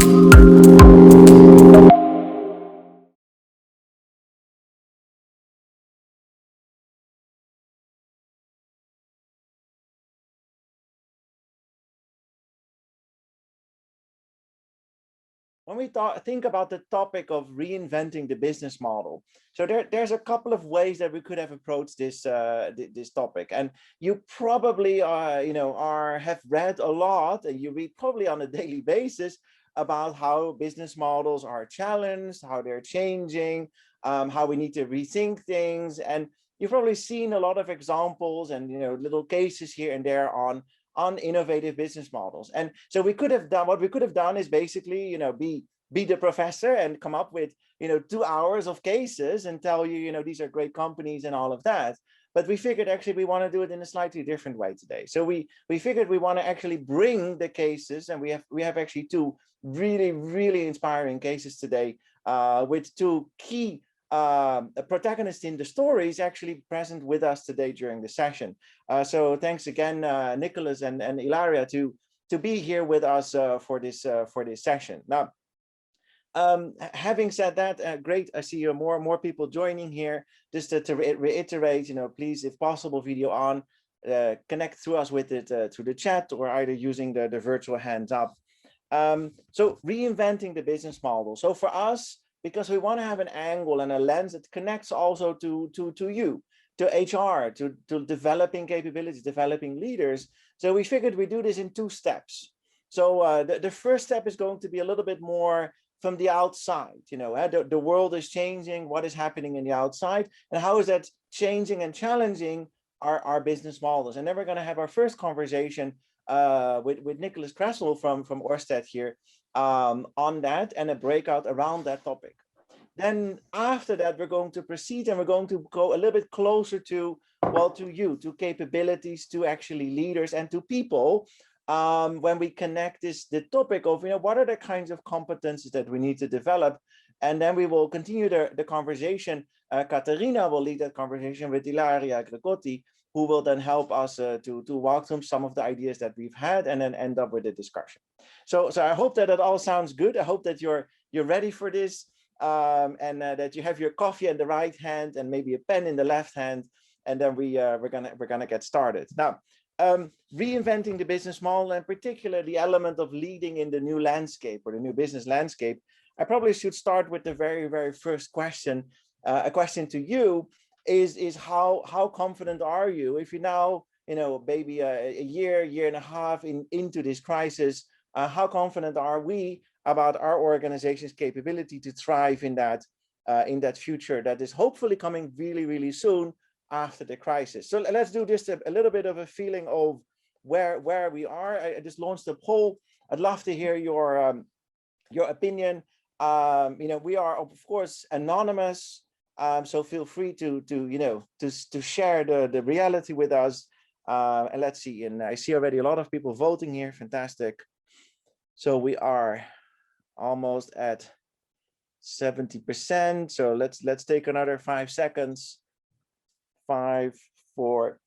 When we think about the topic of reinventing the business model, so there's a couple of ways that we could have approached this topic. And you probably have read a lot, and you read probably on a daily basis about how business models are challenged, how they're changing, how we need to rethink things. And you've probably seen a lot of examples and little cases here and there on innovative business models. And so we could have done, what we could have done is basically, be the professor and come up with, 2 hours of cases and tell you, these are great companies and all of that. But we figured actually we want to do it in a slightly different way today. So we figured we want to actually bring the cases, and we have actually 2 really, really inspiring cases today, with 2 key protagonist in the story is actually present with us today during the session. So thanks again, Nicholas and Ilaria, to be here with us for this session. Now, having said that, great. I see more and more people joining here. Just to reiterate, please, if possible, video on. Connect through us with it through the chat or either using the virtual hands up. So reinventing the business model. So for us, because we want to have an angle and a lens that connects also to you, to HR, to developing capabilities, developing leaders. So we figured we do this in 2 steps. So the first step is going to be a little bit more from the outside. The world is changing. What is happening in the outside, and how is that changing and challenging our business models? And then we're going to have our first conversation with Nicholas Kressel from Ørsted here on that, and a breakout around that topic. Then after that, we're going to proceed and we're going to go a little bit closer to, well, to capabilities, to actually leaders and to people, when we connect the topic of, what are the kinds of competencies that we need to develop. And then we will continue the conversation. Katerina will lead that conversation with Ilaria Gregotti, who will then help us to walk through some of the ideas that we've had and then end up with a discussion. So I hope that it all sounds good. I hope that you're ready for this, and that you have your coffee in the right hand and maybe a pen in the left hand, and then we're gonna get started. Now, reinventing the business model, and particularly the element of leading in the new landscape or the new business landscape. I probably should start with the very, very first question. A question to you is how confident are you, if you now, maybe a year and a half into this crisis, how confident are we about our organization's capability to thrive in that future that is hopefully coming really, really soon after the crisis? So let's do just a little bit of a feeling of where we are. I just launched a poll. I'd love to hear your opinion. We are of course anonymous, so feel free to share the reality with us. And let's see. And I see already a lot of people voting here. Fantastic. So we are almost at 70%. So let's take another 5 seconds. 5, 4,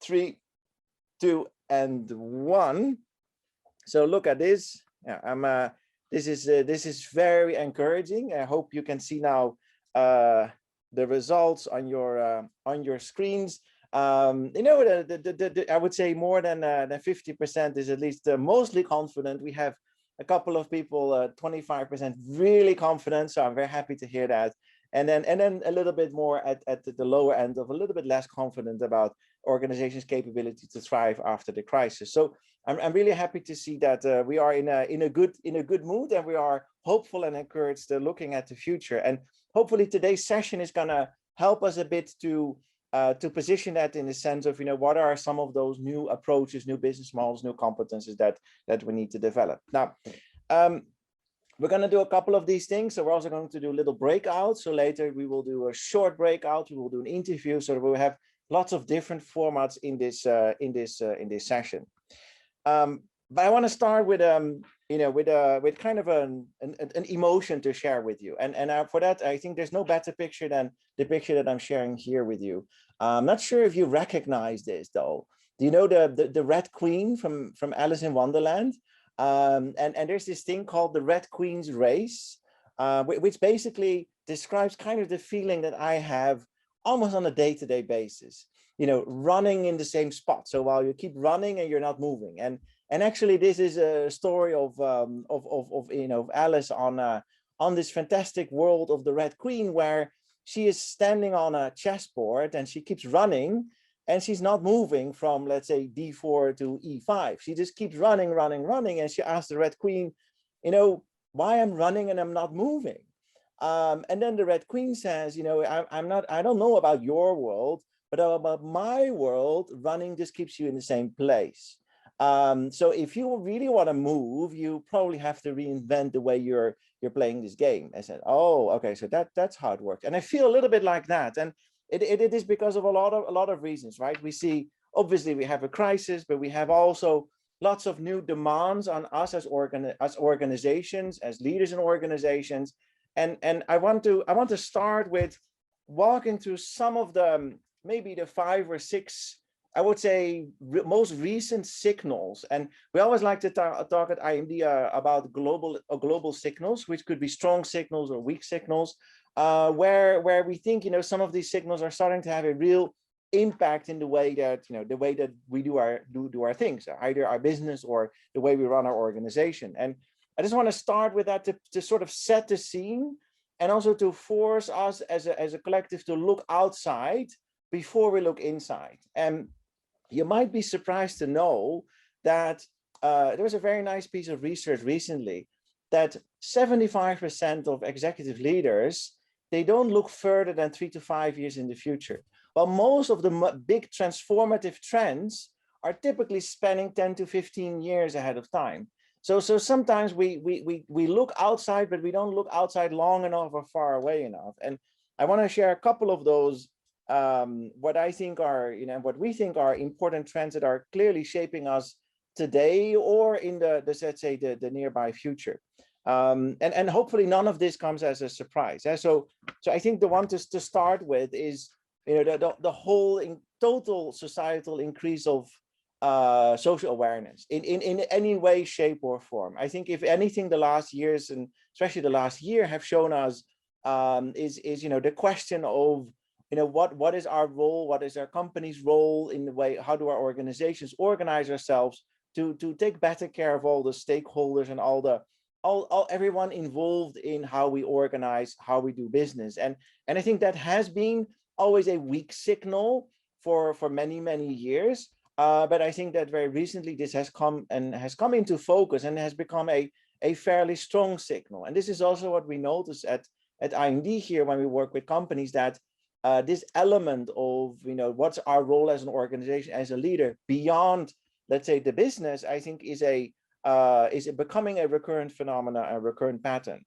3, 2, and 1. So look at this. Yeah, this is very encouraging. I hope you can see now the results on your screens. I would say more than 50% is at least mostly confident. We have a couple of people, 25% really confident. So I'm very happy to hear that. And then a little bit more at the lower end of a little bit less confident about organizations' capability to thrive after the crisis. So I'm really happy to see that we are in a good mood, and we are hopeful and encouraged looking at the future. And hopefully today's session is going to help us a bit to position that in the sense of, what are some of those new approaches, new business models, new competencies that we need to develop. Now, we're going to do a couple of these things. So we're also going to do a little breakout. So later we will do a short breakout. We will do an interview. So we'll have lots of different formats in this session. But I want to start with with kind of an emotion to share with you. And for that, I think there's no better picture than the picture that I'm sharing here with you. I'm not sure if you recognize this though. Do you know the Red Queen from Alice in Wonderland? And there's this thing called the Red Queen's race, which basically describes kind of the feeling that I have almost on a day-to-day basis, running in the same spot. So while you keep running and you're not moving, and actually this is a story of Alice on this fantastic world of the Red Queen, where she is standing on a chessboard and she keeps running, and she's not moving from, let's say, d4 to e5. She just keeps running, and she asks the Red Queen, why I'm running and I'm not moving. And then the Red Queen says, I don't know about your world, but about my world, running just keeps you in the same place. So if you really want to move, you probably have to reinvent the way you're playing this game. I said, oh, okay, so that's how it works. And I feel a little bit like that. And it is because of a lot of reasons, right? We see, obviously we have a crisis, but we have also lots of new demands on us as organizations, as leaders in organizations. And I want to start with walking through some of the, maybe the 5 or 6, I would say, most recent signals. And we always like to talk at IMD about global signals, which could be strong signals or weak signals, where we think, some of these signals are starting to have a real impact in the way that, we do our things, either our business or the way we run our organization. And I just want to start with that to sort of set the scene, and also to force us as a collective to look outside before we look inside. And you might be surprised to know that there was a very nice piece of research recently that 75% of executive leaders, they don't look further than 3 to 5 years in the future. While most of the big transformative trends are typically spanning 10 to 15 years ahead of time. So sometimes we look outside, but we don't look outside long enough or far away enough. And I want to share a couple of those, what I think are, what we think are important trends that are clearly shaping us today or in the let's say, the nearby future. And hopefully none of this comes as a surprise. So I think the one to start with is, the whole total societal increase of social awareness in any way, shape, or form. I think if anything, the last years, and especially the last year, have shown us is the question of, what is our role, what is our company's role in the way, how do our organizations organize ourselves to take better care of all the stakeholders and all everyone involved in how we organize, how we do business. And I think that has been always a weak signal for many years. But I think that very recently this has come into focus and has become a fairly strong signal. And this is also what we notice at IMD here when we work with companies, that this element of, what's our role as an organization, as a leader, beyond, let's say, the business, I think is becoming a recurrent phenomena, a recurrent pattern.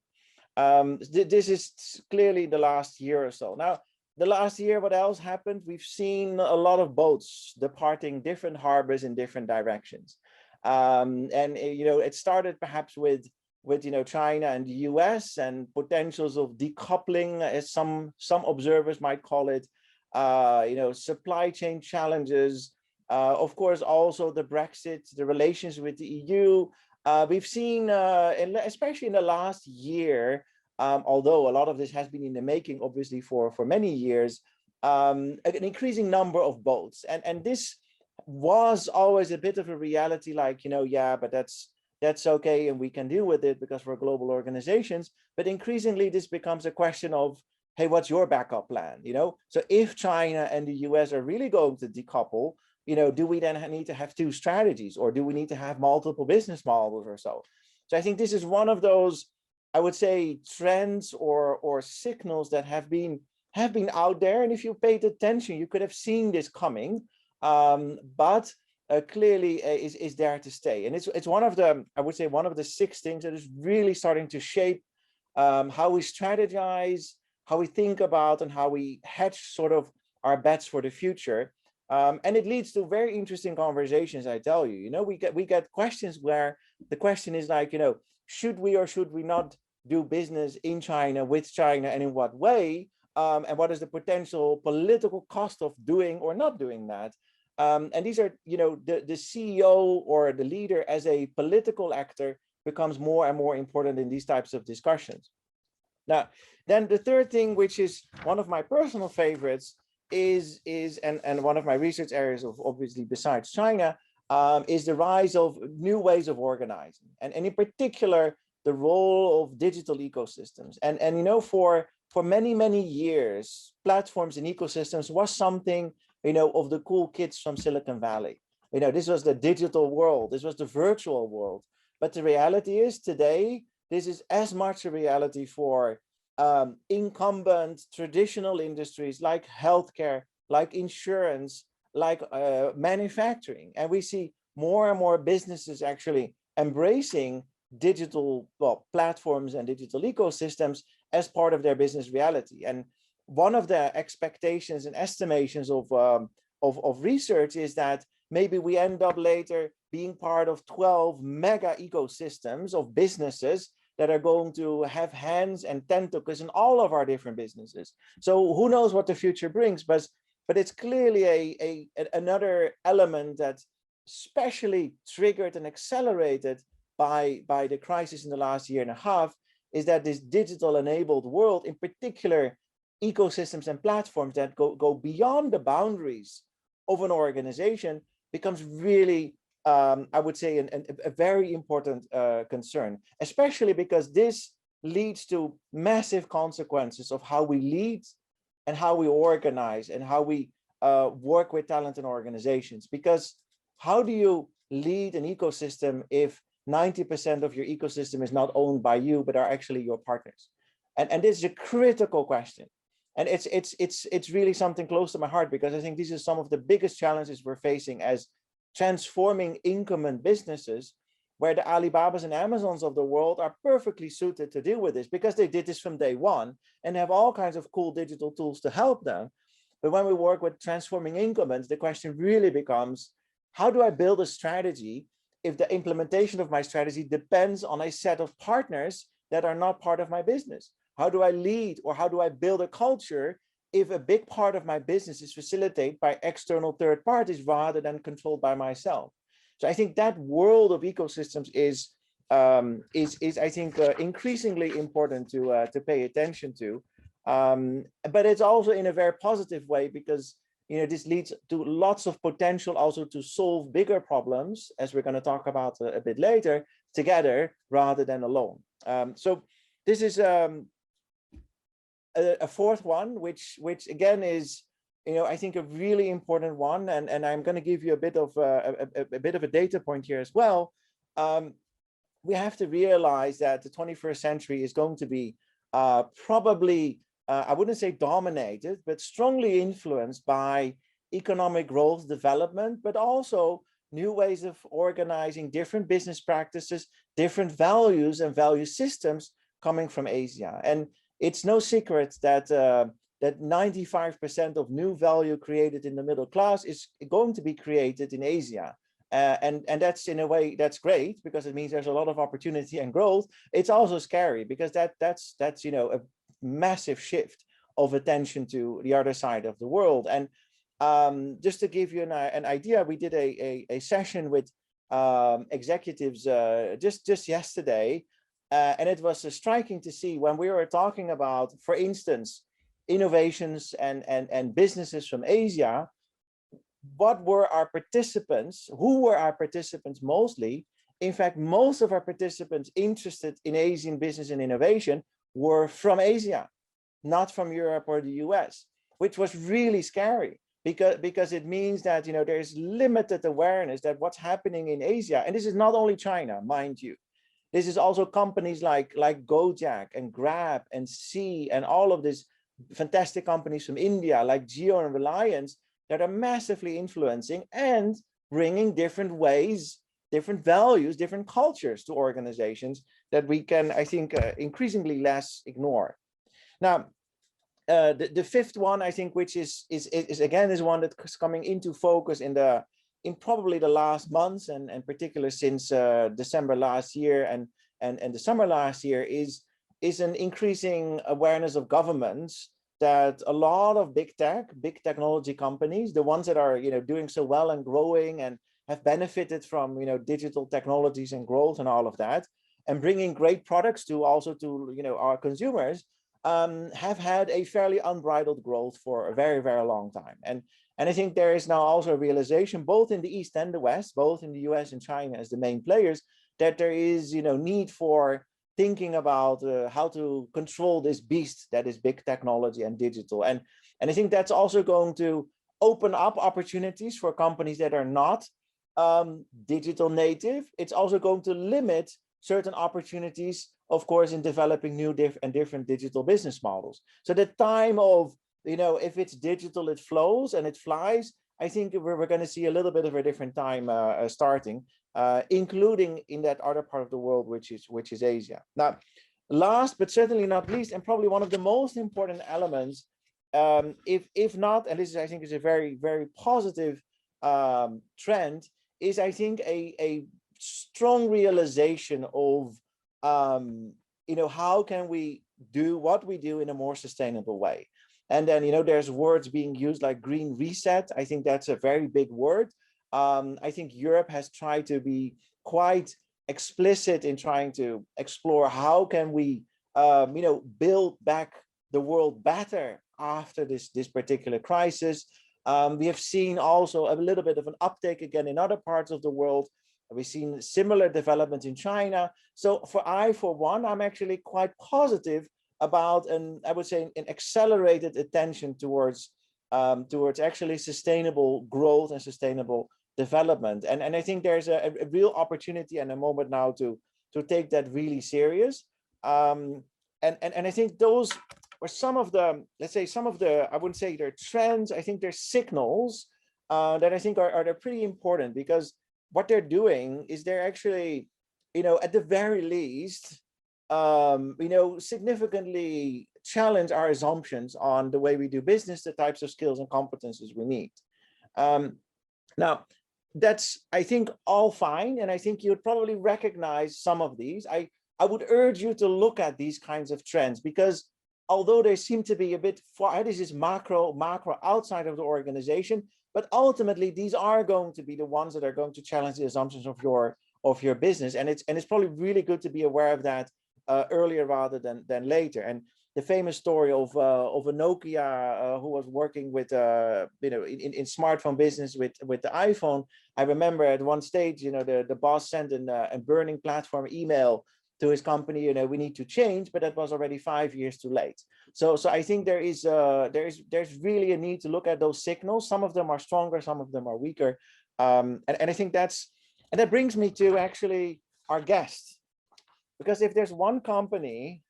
This is clearly the last year or so. Now, the last year, what else happened? We've seen a lot of boats departing different harbors in different directions. And it started perhaps with China and the US and potentials of decoupling, as some observers might call it, supply chain challenges, of course, also the Brexit, the relations with the EU. We've seen, especially in the last year, although a lot of this has been in the making, obviously, for many years, an increasing number of boats. And this was always a bit of a reality, like, yeah, but that's okay, and we can deal with it because we're global organizations. But increasingly, this becomes a question of, hey, what's your backup plan? So if China and the US are really going to decouple, do we then need to have 2 strategies, or do we need to have multiple business models or so? So I think this is one of those, I would say, trends or signals that have been out there. And if you paid attention, you could have seen this coming, but clearly is there to stay. And it's one of the, I would say, one of the 6 things that is really starting to shape how we strategize, how we think about, and how we hedge sort of our bets for the future. And it leads to very interesting conversations, I tell you. We get questions where the question is like, should we or should we not do business in China, with China, and in what way? And what is the potential political cost of doing or not doing that? And these are, the CEO or the leader as a political actor becomes more and more important in these types of discussions. Now, then the third thing, which is one of my personal favorites, is and one of my research areas of, obviously besides China, is the rise of new ways of organizing, and in particular the role of digital ecosystems. And for many years, platforms and ecosystems was something, of the cool kids from Silicon Valley. This was the digital world, this was the virtual world. But the reality is today, this is as much a reality for incumbent traditional industries like healthcare, like insurance, like manufacturing. And we see more and more businesses actually embracing digital platforms and digital ecosystems as part of their business reality. And one of the expectations and estimations of research is that maybe we end up later being part of 12 mega ecosystems of businesses that are going to have hands and tentacles in all of our different businesses. So who knows what the future brings, but it's clearly another element that's especially triggered and accelerated by the crisis in the last year and a half, is that this digital enabled world, in particular ecosystems and platforms that go beyond the boundaries of an organization, becomes really, I would say, a very important concern, especially because this leads to massive consequences of how we lead and how we organize and how we work with talent in organizations. Because how do you lead an ecosystem if 90% of your ecosystem is not owned by you, but are actually your partners? And this is a critical question. And it's really something close to my heart, because I think these are some of the biggest challenges we're facing as transforming incumbent businesses, where the Alibabas and Amazons of the world are perfectly suited to deal with this, because they did this from day one and have all kinds of cool digital tools to help them. But when we work with transforming incumbents, the question really becomes, how do I build a strategy if the implementation of my strategy depends on a set of partners that are not part of my business? How do I lead, or how do I build a culture if a big part of my business is facilitated by external third parties rather than controlled by myself? So I think that world of ecosystems is I think increasingly important to pay attention to, but it's also in a very positive way, because this leads to lots of potential also to solve bigger problems, as we're going to talk about a bit later, together rather than alone. So this is a fourth one, which again is, I think a really important one, and I'm going to give you a bit of a data point here as well. We have to realize that the 21st century is going to be probably, I wouldn't say dominated, but strongly influenced by economic growth development, but also new ways of organizing, different business practices, different values and value systems coming from Asia. And it's no secret that that 95% of new value created in the middle class is going to be created in Asia. And that's, in a way, that's great, because it means there's a lot of opportunity and growth. It's also scary, because that's a massive shift of attention to the other side of the world. And just to give you an idea, we did a session with executives just yesterday, and it was striking to see, when we were talking about, for instance, innovations and businesses from Asia, what were our participants, who were our participants mostly? In fact, most of our participants interested in Asian business and innovation were from Asia, not from Europe or the US, which was really scary, because it means that there's limited awareness that what's happening in Asia, and this is not only China, mind you, this is also companies like Gojek and Grab and Sea and all of these fantastic companies from India like Jio and Reliance, that are massively influencing and bringing different ways, different values, different cultures to organizations that we can, I think, increasingly less ignore. Now, the fifth one, I think, which is one that's coming into focus in probably the last months, and particularly since December last year and the summer last year, is an increasing awareness of governments that a lot of big technology companies, the ones that are, doing so well and growing and have benefited from, digital technologies and growth and all of that, and bringing great products to our consumers, have had a fairly unbridled growth for a very, very long time. And I think there is now also a realization, both in the East and the West, both in the US and China as the main players, that there is, need for thinking about how to control this beast that is big technology and digital. And I think that's also going to open up opportunities for companies that are not digital native. It's also going to limit certain opportunities, of course, in developing new different digital business models. So the time of, if it's digital, it flows and it flies, I think we're going to see a little bit of a different time starting, including in that other part of the world, which is Asia. Now, last but certainly not least, and probably one of the most important elements, if not, and this is, I think, is a very, very positive trend, is, I think, a strong realization of, how can we do what we do in a more sustainable way. And then, there's words being used like green reset. I think that's a very big word. I think Europe has tried to be quite explicit in trying to explore how can we, build back the world better after this particular crisis. We have seen also a little bit of an uptake again in other parts of the world. We've seen similar developments in China. So for one, I'm actually quite positive about, I would say, an accelerated attention towards actually sustainable growth and sustainable development. And I think there's a real opportunity and a moment now to take that really serious. And I think those were some of the, let's say, I wouldn't say they're trends, I think they're signals that I think are pretty important, because what they're doing is they're actually, at the very least, significantly challenge our assumptions on the way we do business, the types of skills and competences we need. Now, that's, I think, all fine. And I think you'd probably recognize some of these. I would urge you to look at these kinds of trends, because although they seem to be a bit far, this is macro outside of the organization, but ultimately these are going to be the ones that are going to challenge the assumptions of your business. And it's probably really good to be aware of that earlier rather than later. And the famous story of a Nokia who was working with in smartphone business with the iPhone. I remember at one stage, the boss sent a burning platform email to his company, we need to change, but that was already 5 years too late. So I think there's really a need to look at those signals. Some of them are stronger, some of them are weaker, and I think that brings me to actually our guest, because if there's one company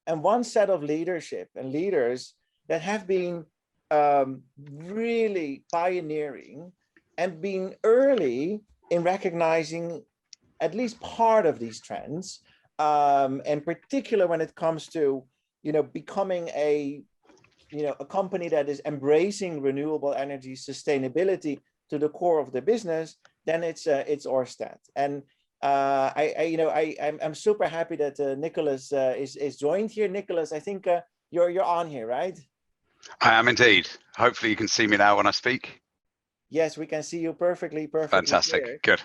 and one set of leadership and leaders that have been really pioneering and being early in recognizing at least part of these trends, in particular when it comes to, becoming a company that is embracing renewable energy sustainability to the core of the business, then it's Ørsted. And I'm super happy that Nicholas is joined here. Nicholas, I think you're on here, right? I am indeed. Hopefully you can see me now when I speak. Yes, we can see you perfectly. Fantastic. Clear. Good.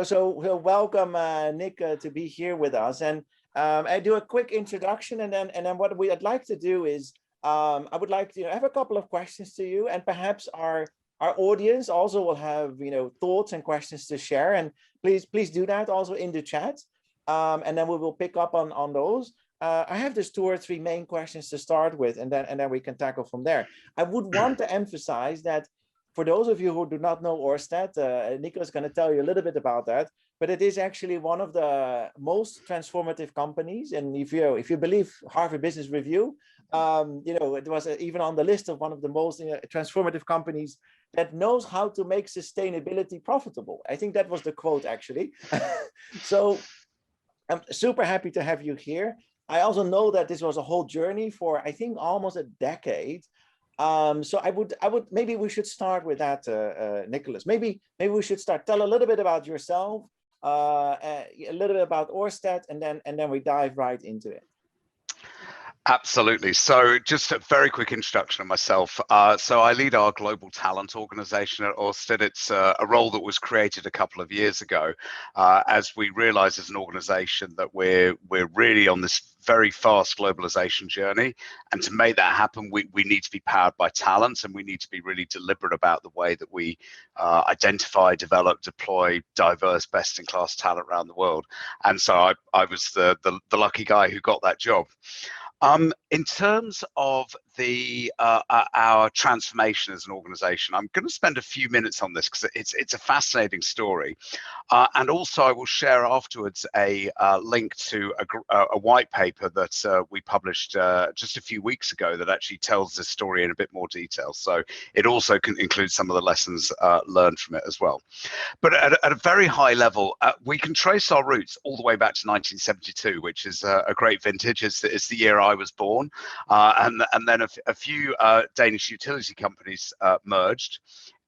So we'll welcome Nick to be here with us, and I do a quick introduction, and then what I'd like to do is I would like to have a couple of questions to you, and perhaps our audience also will have thoughts and questions to share, and please do that also in the chat, and then we will pick up on those. I have just 2 or 3 main questions to start with, and then we can tackle from there. I would want to emphasize that for those of you who do not know Ørsted, Nicholas is going to tell you a little bit about that, but it is actually one of the most transformative companies. And if you believe Harvard Business Review, it was even on the list of one of the most transformative companies that knows how to make sustainability profitable. I think that was the quote, actually. So I'm super happy to have you here. I also know that this was a whole journey for, I think, almost a decade. So I would maybe we should start with that, Nicholas. Maybe we should start. Tell a little bit about yourself, a little bit about Ørsted, and then we dive right into it. Absolutely. So just a very quick introduction of myself. So I lead our global talent organization at Ørsted. It's a role that was created a couple of years ago as we realize as an organization that we're really on this very fast globalization journey. And to make that happen, we need to be powered by talent, and we need to be really deliberate about the way that we identify, develop, deploy diverse, best-in-class talent around the world. And so I was the lucky guy who got that job. In terms of our transformation as an organization, I'm going to spend a few minutes on this because it's a fascinating story, and also I will share afterwards a link to a white paper that we published just a few weeks ago that actually tells this story in a bit more detail. So it also can include some of the lessons learned from it as well. But at a very high level, we can trace our roots all the way back to 1972, which is a great vintage. It's the year I was born, and then a few Danish utility companies merged.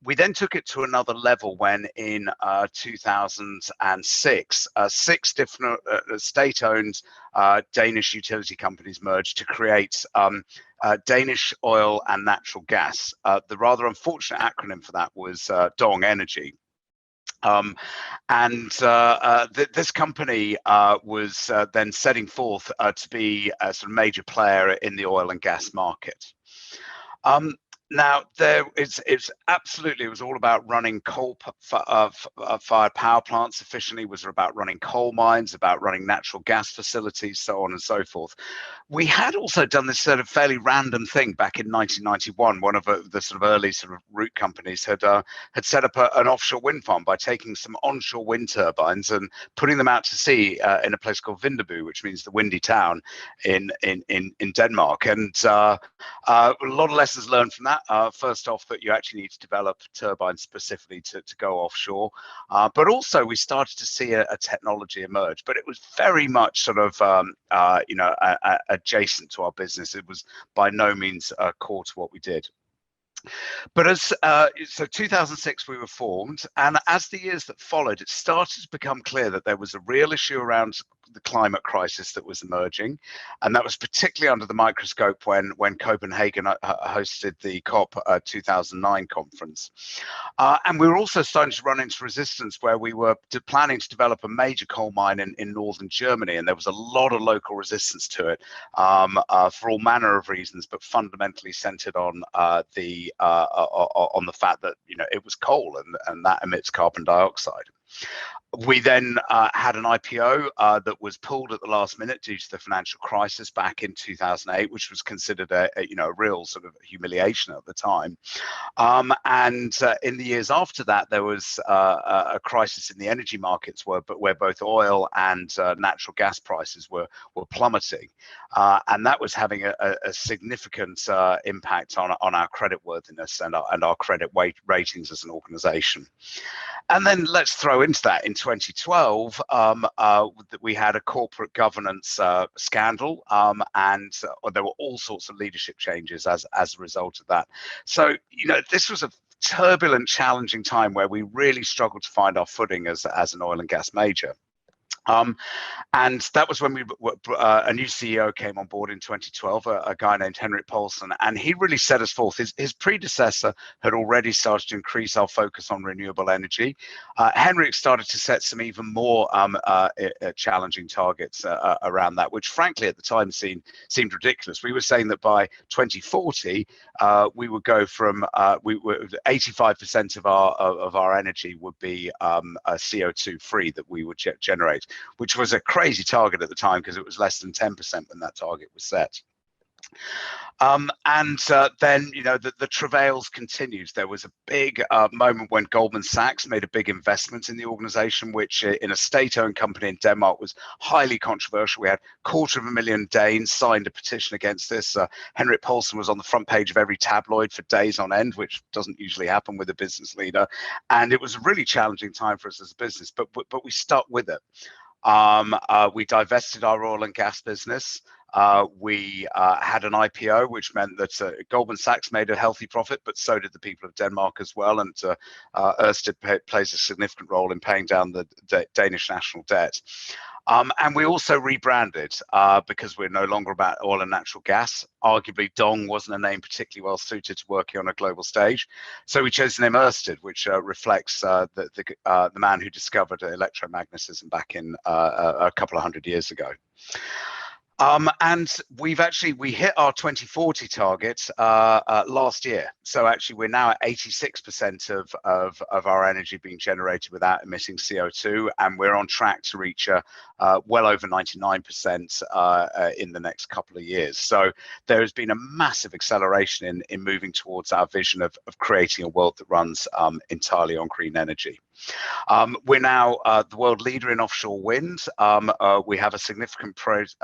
We then took it to another level when in 2006, 6 different state-owned Danish utility companies merged to create Danish oil and natural gas. The rather unfortunate acronym for that was Dong Energy. This company was then setting forth to be a sort of major player in the oil and gas market. Now, it's absolutely, it was all about running coal-fired power plants efficiently, was about running coal mines, about running natural gas facilities, so on and so forth. We had also done this sort of fairly random thing back in 1991. One of the sort of early sort of root companies had set up an offshore wind farm by taking some onshore wind turbines and putting them out to sea in a place called Vindeby, which means the windy town in Denmark. And a lot of lessons learned from that. First off, that you actually need to develop turbines specifically to go offshore, but also we started to see a technology emerge, but it was very much sort of adjacent to our business. It was by no means core to what we did. But so 2006 we were formed, and as the years that followed, it started to become clear that there was a real issue around the climate crisis that was emerging, and that was particularly under the microscope when Copenhagen hosted the COP 2009 conference. And we were also starting to run into resistance where we were planning to develop a major coal mine in northern Germany, and there was a lot of local resistance to it for all manner of reasons, but fundamentally centered on the fact that it was coal and that emits carbon dioxide. We then had an IPO that was pulled at the last minute due to the financial crisis back in 2008, which was considered a real sort of humiliation at the time. And in the years after that, there was a crisis in the energy markets where both oil and natural gas prices were plummeting, and that was having a significant impact on our creditworthiness and our credit ratings as an organization. And then let's throw into that in 2012, we had a corporate governance scandal, and there were all sorts of leadership changes as a result of that. So, this was a turbulent, challenging time where we really struggled to find our footing as an oil and gas major. And that was when a new CEO came on board in 2012, a guy named Henrik Poulsen, and he really set us forth. His predecessor had already started to increase our focus on renewable energy. Henrik started to set some even more challenging targets around that, which frankly at the time seemed ridiculous. We were saying that by 2040, we would go from 85% of our energy would be CO2 free that we would generate, which was a crazy target at the time because it was less than 10% when that target was set. Then the travails continued. There was a big moment when Goldman Sachs made a big investment in the organization, which in a state-owned company in Denmark was highly controversial. We had 250,000 Danes signed a petition against this. Henrik Poulsen was on the front page of every tabloid for days on end, which doesn't usually happen with a business leader. And it was a really challenging time for us as a business, but we stuck with it. We divested our oil and gas business. We had an IPO, which meant that Goldman Sachs made a healthy profit, but so did the people of Denmark as well. And Ørsted plays a significant role in paying down the Danish national debt. And we also rebranded because we're no longer about oil and natural gas. Arguably, Dong wasn't a name particularly well suited to working on a global stage. So we chose the name Ørsted, which reflects the man who discovered electromagnetism back in a couple of hundred years ago. And we hit our 2040 target last year. So actually, we're now at 86% of our energy being generated without emitting CO2, and we're on track to reach well over 99% in the next couple of years. So there has been a massive acceleration in moving towards our vision of creating a world that runs entirely on green energy. We're now the world leader in offshore wind. We have a significant presence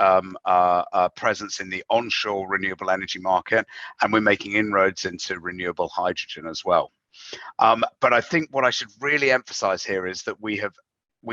in the onshore renewable energy market, and we're making inroads into renewable hydrogen as well. But I think what I should really emphasize here is that we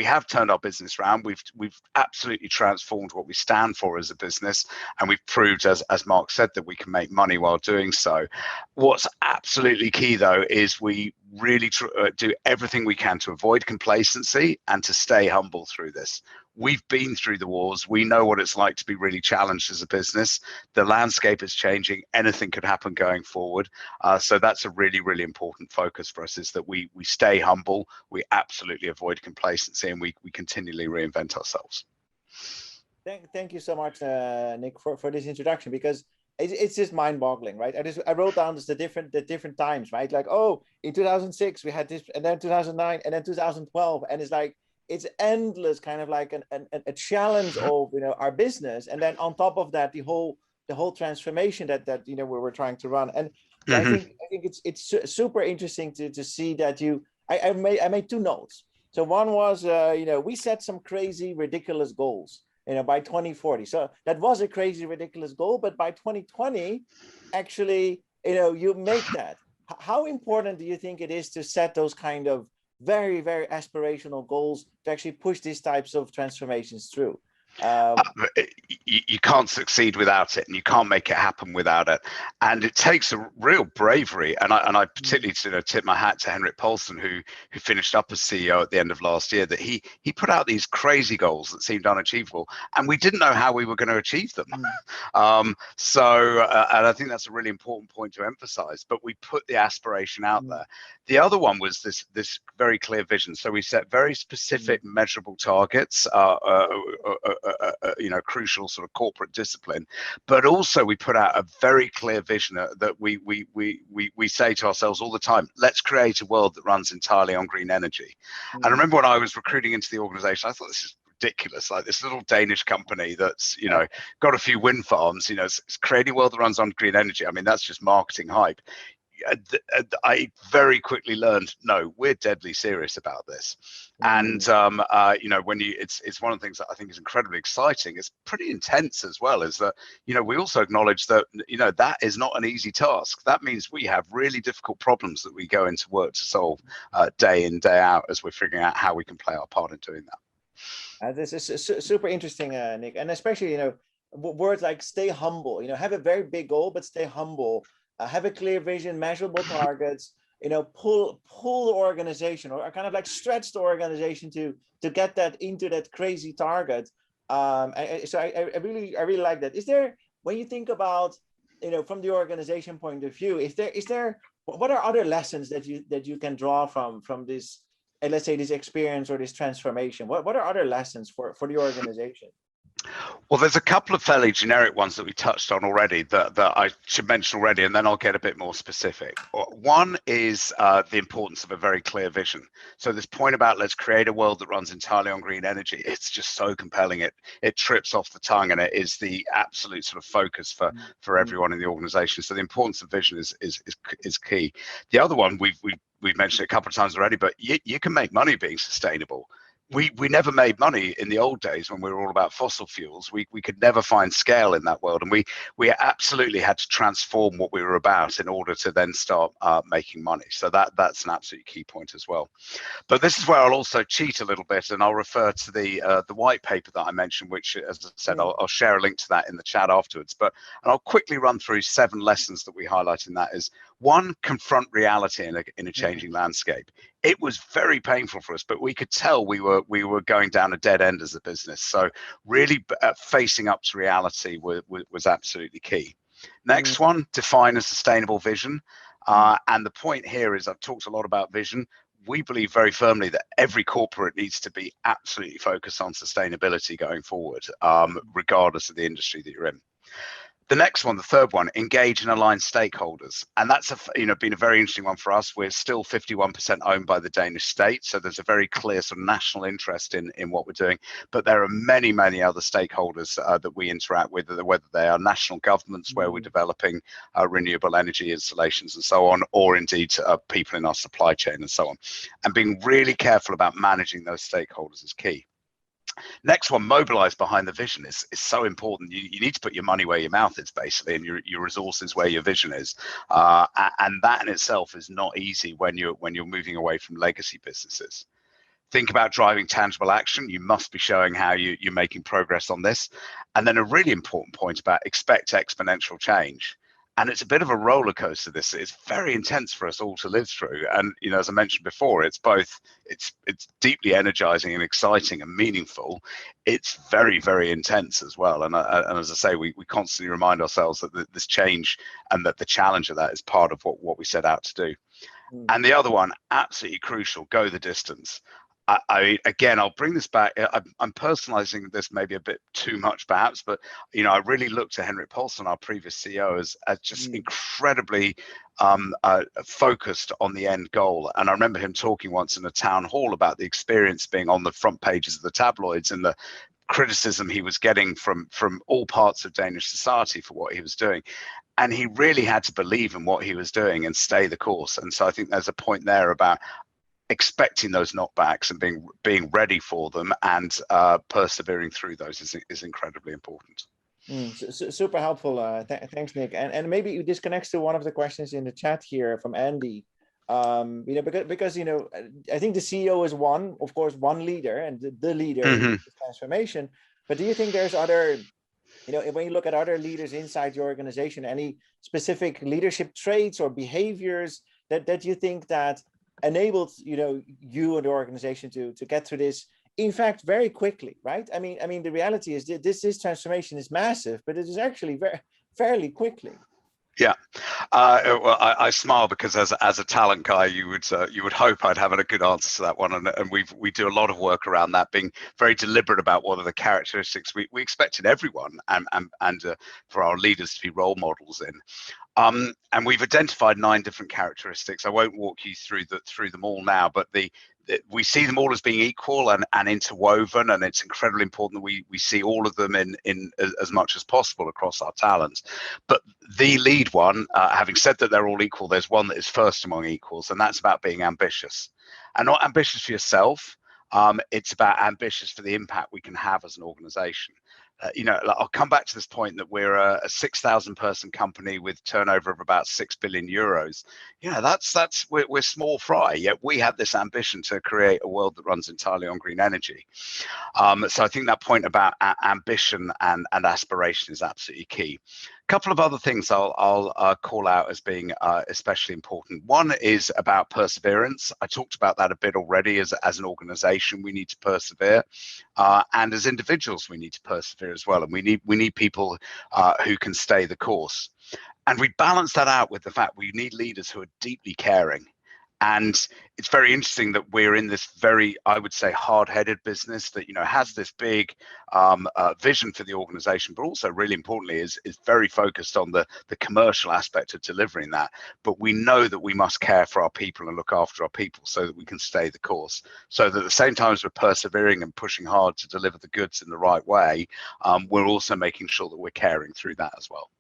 have turned our business around. We've absolutely transformed what we stand for as a business, and we've proved, as Mark said, that we can make money while doing so. What's absolutely key, though, is we really do everything we can to avoid complacency and to stay humble through this. We've been through the wars. We know what it's like to be really challenged as a business. The landscape is changing. Anything could happen going forward. So that's a really, really important focus for us, is that we stay humble, we absolutely avoid complacency, and we continually reinvent ourselves. Thank you so much, Nick, for this introduction, because it's just mind-boggling, right? I wrote down the different times, right? Like, oh, in 2006 we had this, and then 2009, and then 2012, and it's like, it's endless, kind of like a challenge of our business, and then on top of that, the whole transformation that we were trying to run. And I think it's super interesting to see that I made two notes. So one was we set some crazy ridiculous goals by 2040. So that was a crazy ridiculous goal, but by 2020, actually you make that. How important do you think it is to set those kind of very, very aspirational goals to actually push these types of transformations through? You can't succeed without it, and you can't make it happen without it. And it takes a real bravery. And I particularly tip my hat to Henrik Poulsen, who finished up as CEO at the end of last year, that he put out these crazy goals that seemed unachievable, and we didn't know how we were going to achieve them. And I think that's a really important point to emphasize. But we put the aspiration out there. The other one was this very clear vision. So we set very specific, measurable targets. Crucial sort of corporate discipline, but also we put out a very clear vision that we say to ourselves all the time: let's create a world that runs entirely on green energy. And I remember when I was recruiting into the organization, I thought, this is ridiculous. Like, this little Danish company that's got a few wind farms, it's creating a world that runs on green energy. I mean, that's just marketing hype. I very quickly learned, no, we're deadly serious about this. And when it's one of the things that I think is incredibly exciting. It's pretty intense as well, is that we also acknowledge that that is not an easy task. That means we have really difficult problems that we go into work to solve day in, day out, as we're figuring out how we can play our part in doing that. This is super interesting, Nick, and especially words like stay humble. Have a very big goal, but stay humble. Have a clear vision, measurable targets, pull the organization, or kind of like stretch the organization to get that into that crazy target. So I really like that. Is there, when you think about, from the organization point of view, is there what are other lessons that you can draw from this, let's say, this experience or this transformation? What are other lessons for the organization? Well, there's a couple of fairly generic ones that we touched on already that I should mention already, and then I'll get a bit more specific. One is the importance of a very clear vision. So this point about let's create a world that runs entirely on green energy, it's just so compelling. It trips off the tongue, and it is the absolute sort of focus for everyone in the organization. So the importance of vision is key. The other one we've mentioned it a couple of times already, but you can make money being sustainable. we never made money in the old days when we were all about fossil fuels. We could never find scale in that world, and we absolutely had to transform what we were about in order to then start making money. So that's an absolute key point as well. But this is where I'll also cheat a little bit, and I'll refer to the white paper that I mentioned, which, as I said, I'll share a link to that in the chat afterwards. But and I'll quickly run through 7 lessons that we highlight in that. Is 1, confront reality in a changing landscape. It was very painful for us, but we could tell we were going down a dead end as a business. So really facing up to reality was absolutely key. Next one, define a sustainable vision. And the point here is, I've talked a lot about vision. We believe very firmly that every corporate needs to be absolutely focused on sustainability going forward, regardless of the industry that you're in. The next one, the third one, engage and align stakeholders. And that's been a very interesting one for us. We're still 51% owned by the Danish state. So there's a very clear sort of national interest in what we're doing. But there are many, many other stakeholders that we interact with, whether they are national governments where we're developing renewable energy installations and so on, or indeed people in our supply chain and so on. And being really careful about managing those stakeholders is key. Next one, mobilize behind the vision is so important. You need to put your money where your mouth is, basically, and your resources where your vision is. And that in itself is not easy when you're moving away from legacy businesses. Think about driving tangible action. You must be showing how you're making progress on this. And then a really important point about expect exponential change. And it's a bit of a roller coaster. This is very intense for us all to live through. And as I mentioned before, it's deeply energizing and exciting and meaningful. It's very, very intense as well. And as I say, we constantly remind ourselves that this change and that the challenge of that is part of what we set out to do. And the other one, absolutely crucial, go the distance. Again, I'll bring this back. I'm personalizing this maybe a bit too much, perhaps, but I really look to Henrik Poulsen, our previous CEO, as just incredibly focused on the end goal. And I remember him talking once in a town hall about the experience being on the front pages of the tabloids and the criticism he was getting from all parts of Danish society for what he was doing. And he really had to believe in what he was doing and stay the course. And so I think there's a point there about expecting those knockbacks and being ready for them and persevering through those is incredibly important. Super helpful. Thanks, Nick. And maybe this connects to one of the questions in the chat here from Andy. Because I think the CEO is one leader, and the leader in transformation. But do you think there's other, when you look at other leaders inside your organization, any specific leadership traits or behaviors that you think that enabled you and the organization to get through this, in fact, very quickly, right? I mean the reality is that this transformation is massive, but it is actually fairly quickly. Yeah, well, I smile because as a talent guy, you would hope I'd have a good answer to that one, and we do a lot of work around that, being very deliberate about what are the characteristics we expect in everyone, and for our leaders to be role models in. And we've identified 9 different characteristics. I won't walk you through them all now, but we see them all as being equal and interwoven, and it's incredibly important that we see all of them in as much as possible across our talents. But the lead one, having said that they're all equal, there's one that is first among equals, and that's about being ambitious. And not ambitious for yourself, it's about ambitious for the impact we can have as an organization. I'll come back to this point that we're a 6,000 person company with turnover of about 6 billion euros. We're small fry, yet we have this ambition to create a world that runs entirely on green energy. So I think that point about ambition and aspiration is absolutely key. A couple of other things I'll call out as being especially important. One is about perseverance. I talked about that a bit already. As an organization, we need to persevere, and as individuals, we need to persevere as well. And we need people who can stay the course. And we balance that out with the fact we need leaders who are deeply caring. And it's very interesting that we're in this very, I would say, hard-headed business that has this big vision for the organization, but also really importantly is very focused on the commercial aspect of delivering that. But we know that we must care for our people and look after our people so that we can stay the course. So that at the same time as we're persevering and pushing hard to deliver the goods in the right way, we're also making sure that we're caring through that as well.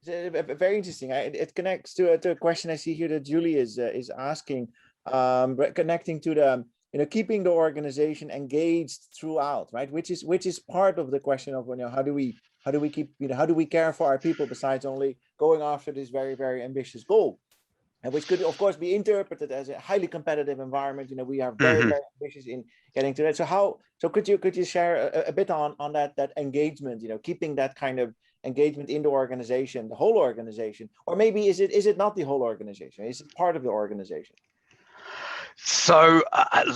Very interesting. It connects to a question I see here that Julie is asking, connecting to keeping the organization engaged throughout, right? Which is part of the question of, how do we keep, how do we care for our people besides only going after this very, very ambitious goal? And which could, of course, be interpreted as a highly competitive environment. We are very, very ambitious in getting to that. So could you share a bit on that engagement, keeping that kind of engagement in the organization, the whole organization, or maybe is it not the whole organization? Is it part of the organization? So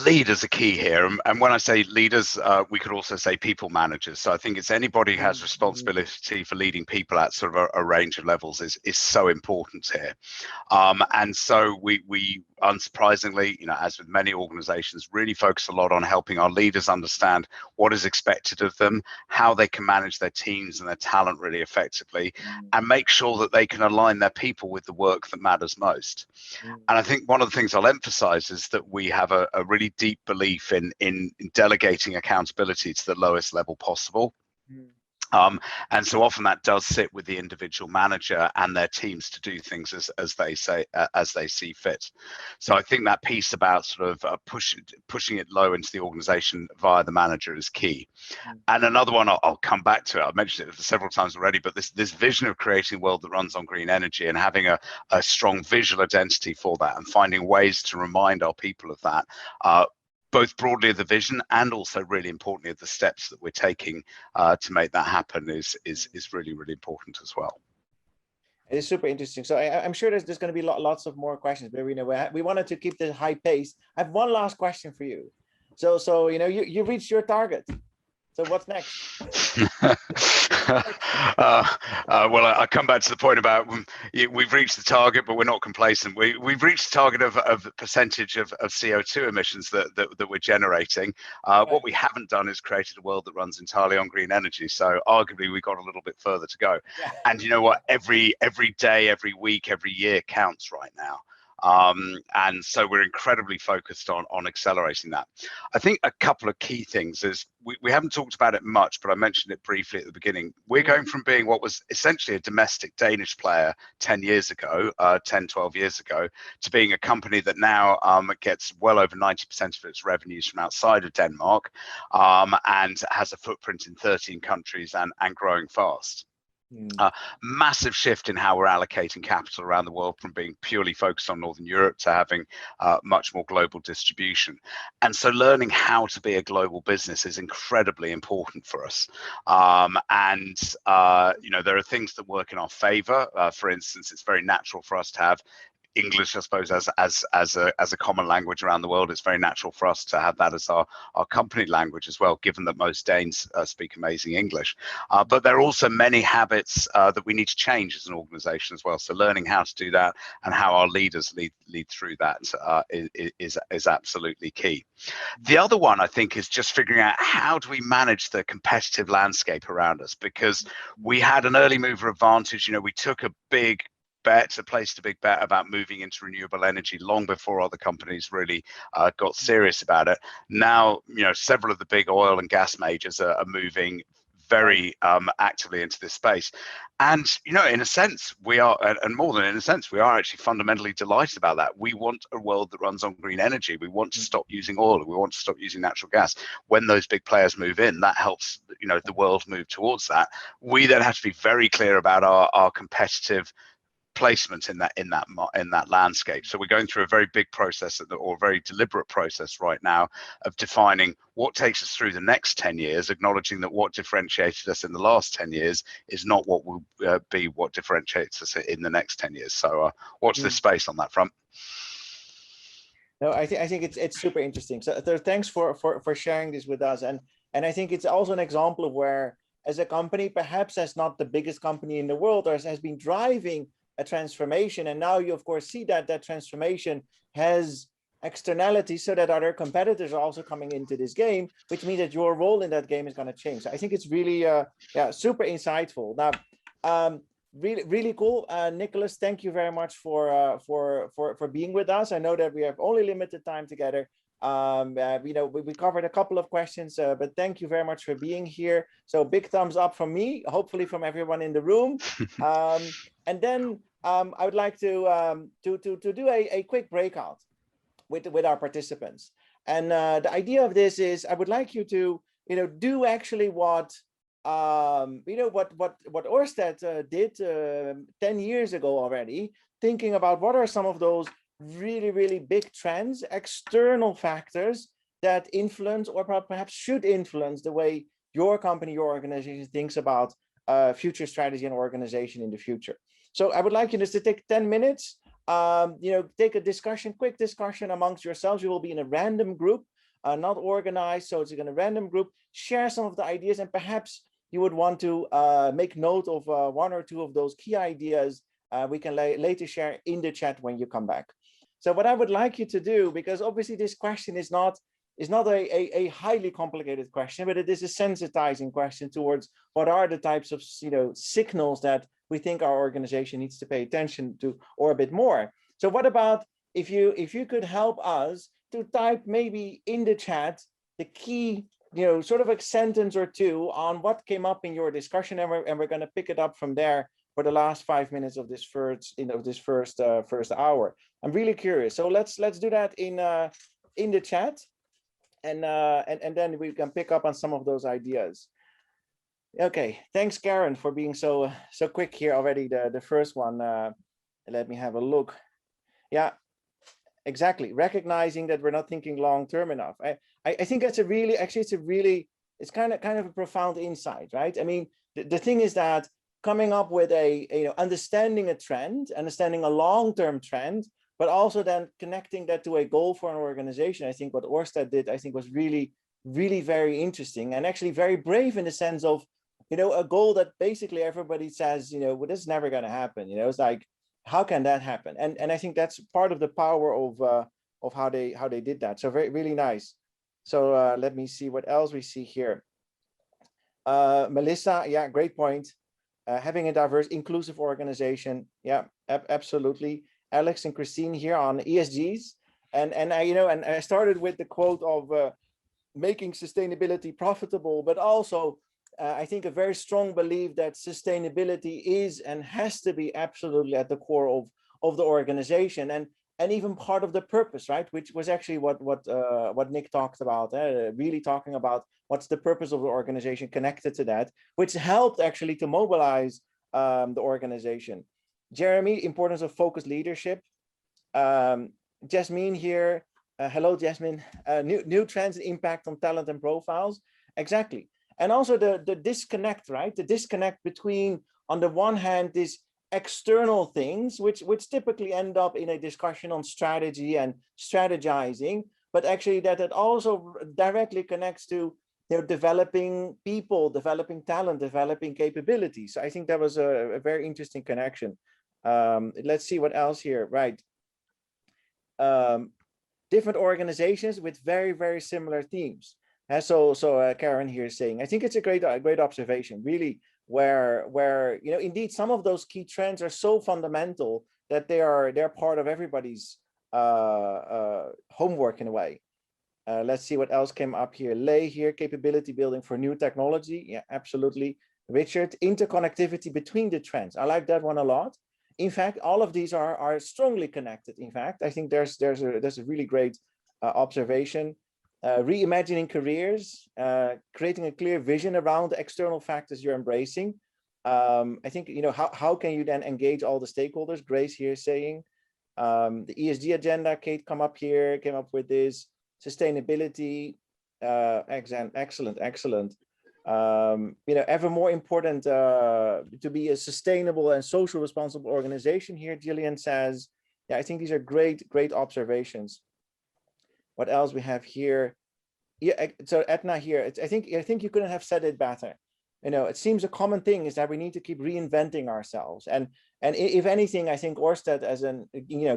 leaders are key here, and when I say leaders, we could also say people managers. So I think it's anybody who has responsibility for leading people at sort of a range of levels is so important here. And so we unsurprisingly, as with many organizations, really focus a lot on helping our leaders understand what is expected of them, how they can manage their teams and their talent really effectively, and make sure that they can align their people with the work that matters most. And I think one of the things I'll emphasize is that we have a really deep belief in delegating accountability to the lowest level possible. And so often that does sit with the individual manager and their teams to do things as they see fit. So I think that piece about sort of pushing it low into the organization via the manager is key. And another one, I'll come back to it. I've mentioned it several times already, but this vision of creating a world that runs on green energy and having a strong visual identity for that and finding ways to remind our people of that, both broadly of the vision and also really importantly of the steps that we're taking to make that happen is really, really important as well. It is super interesting. So I'm sure there's going to be lots of more questions, but we wanted to keep the high pace. I have one last question for you. So you reached your target. So what's next? Well, I come back to the point about we've reached the target, but we're not complacent. We've reached the target of the percentage of CO2 emissions that we're generating. Right. What we haven't done is created a world that runs entirely on green energy. So arguably, we've got a little bit further to go. Yeah. And you know what? Every day, every week, every year counts right now. And so we're incredibly focused on accelerating that. I think a couple of key things is we haven't talked about it much, but I mentioned it briefly at the beginning. We're going from being what was essentially a domestic Danish player 10 years ago, 12 years ago, to being a company that now gets well over 90% of its revenues from outside of Denmark, and has a footprint in 13 countries and growing fast. Massive shift in how we're allocating capital around the world from being purely focused on Northern Europe to having much more global distribution. And so learning how to be a global business is incredibly important for us. There are things that work in our favor. For instance, it's very natural for us to have English, I suppose, as a common language around the world. It's very natural for us to have that as our company language as well, given that most Danes speak amazing English. But there are also many habits that we need to change as an organization as well. So learning how to do that and how our leaders lead through that is absolutely key. The other one, I think, is just figuring out how do we manage the competitive landscape around us, because we had an early mover advantage. We took a big placed a big bet about moving into renewable energy long before other companies really got serious about it. Now, several of the big oil and gas majors are moving very actively into this space. And, in a sense, we are, and more than in a sense, we are actually fundamentally delighted about that. We want a world that runs on green energy. We want to stop using oil. We want to stop using natural gas. When those big players move in, that helps, the world move towards that. We then have to be very clear about our competitive placement in that landscape. So we're going through a very big process or a very deliberate process right now of defining what takes us through the next 10 years, acknowledging that what differentiated us in the last 10 years is not what will be what differentiates us in the next 10 years. So watch this space on that front. No, I think it's super interesting. So thanks for sharing this with us. And I think it's also an example of where, as a company, perhaps as not the biggest company in the world, or has been driving a transformation, and now you of course see that transformation has externalities, so that other competitors are also coming into this game, which means that your role in that game is going to change. So I think it's really super insightful. Now, really cool. Nicholas, thank you very much for being with us. I know that we have only limited time together. We covered a couple of questions, but thank you very much for being here. So big thumbs up from me, hopefully from everyone in the room. And then I would like to do a quick breakout with our participants. And the idea of this is I would like you to, do actually what, what Ørsted did 10 years ago already, thinking about what are some of those really, really big trends, external factors that influence or perhaps should influence the way your company, your organization thinks about future strategy and organization in the future. So I would like you just to take 10 minutes, take a quick discussion amongst yourselves. You will be in a random group, not organized. So it's in a random group, share some of the ideas, and perhaps you would want to make note of one or two of those key ideas. We can later share in the chat when you come back. So what I would like you to do, because obviously this question is not a highly complicated question, but it is a sensitizing question towards what are the types of signals that we think our organization needs to pay attention to, or a bit more. So what about if you could help us to type maybe in the chat the key, sort of a sentence or two on what came up in your discussion, and we're going to pick it up from there for the last 5 minutes of this first hour. I'm really curious. So let's do that in the chat, and then we can pick up on some of those ideas. Okay, thanks, Karen, for being so quick here already. The first one. Let me have a look. Yeah, exactly. Recognizing that we're not thinking long term enough. I think that's it's kind of a profound insight, right? I mean, the thing is that coming up with understanding a trend, understanding a long-term trend, but also then connecting that to a goal for an organization. I think what Ørsted did, I think, was really, really very interesting, and actually very brave in the sense of, a goal that basically everybody says, well, this is never going to happen. It's like, how can that happen? And I think that's part of the power of how they did that. So really nice. So let me see what else we see here. Melissa, yeah, great point. Having a diverse, inclusive organization. Yeah, absolutely. Alex and Christine here on ESGs. And I started with the quote of making sustainability profitable, but also I think a very strong belief that sustainability is and has to be absolutely at the core of the organization, and even part of the purpose, right? Which was actually what Nick talked about, really talking about what's the purpose of the organization connected to that, which helped actually to mobilize the organization. Jeremy, importance of focused leadership. Jasmine here, hello Jasmine. New trends and impact on talent and profiles. Exactly. And also the disconnect, right? The disconnect between, on the one hand, these external things, which typically end up in a discussion on strategy and strategizing, but actually that it also directly connects to developing people, developing talent, developing capabilities. So I think that was a very interesting connection. Let's see what else here, right? Different organizations with very, very similar themes. So Karen here is saying, I think it's a great observation, really, where indeed some of those key trends are so fundamental that they're part of everybody's homework in a way. Let's see what else came up here. Lay here, capability building for new technology. Yeah, absolutely. Richard, interconnectivity between the trends. I like that one a lot. In fact, all of these are strongly connected. In fact, I think there's a really great observation. Reimagining careers, creating a clear vision around the external factors you're embracing. I think, how can you then engage all the stakeholders? Grace here saying, the ESG agenda, Kate came up with this. Sustainability, excellent. Ever more important to be a sustainable and social responsible organization here, Gillian says. Yeah, I think these are great observations. What else we have here? Yeah, so Etna here, I think you couldn't have said it better. It seems a common thing is that we need to keep reinventing ourselves. And if anything, I think Ørsted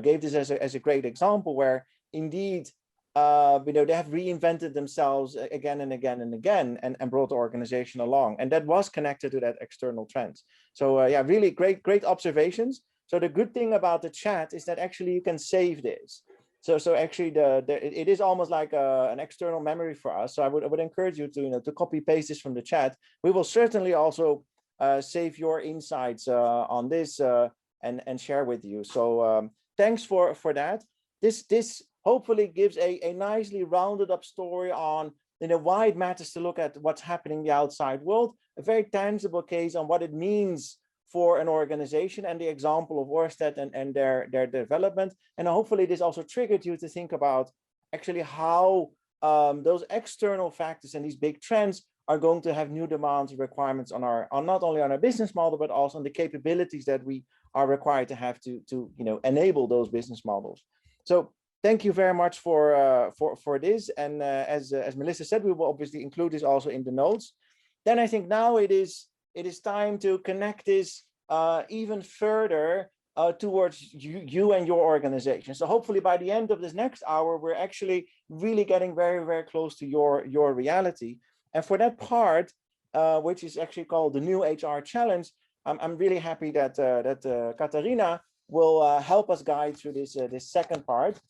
gave this as a great example where indeed, they have reinvented themselves again and again and brought the organization along. And that was connected to that external trends. So yeah, really great observations. So the good thing about the chat is that actually you can save this. So actually it is almost like an external memory for us. So I would encourage you to copy paste this from the chat. We will certainly also save your insights on this and share with you. So thanks for that. This hopefully gives a nicely rounded up story on why it matters to look at what's happening in the outside world, a very tangible case on what it means for an organization, and the example of Ørsted and their development. And hopefully this also triggered you to think about actually how those external factors and these big trends are going to have new demands and requirements on not only on our business model, but also on the capabilities that we are required to have to enable those business models. So thank you very much for this. And as Melissa said, we will obviously include this also in the notes. Then I think now it is time to connect this even further towards you and your organization. So hopefully by the end of this next hour, we're actually really getting very, very close to your reality. And for that part, which is actually called the New HR Challenge, I'm really happy that Katharina will help us guide through this second part.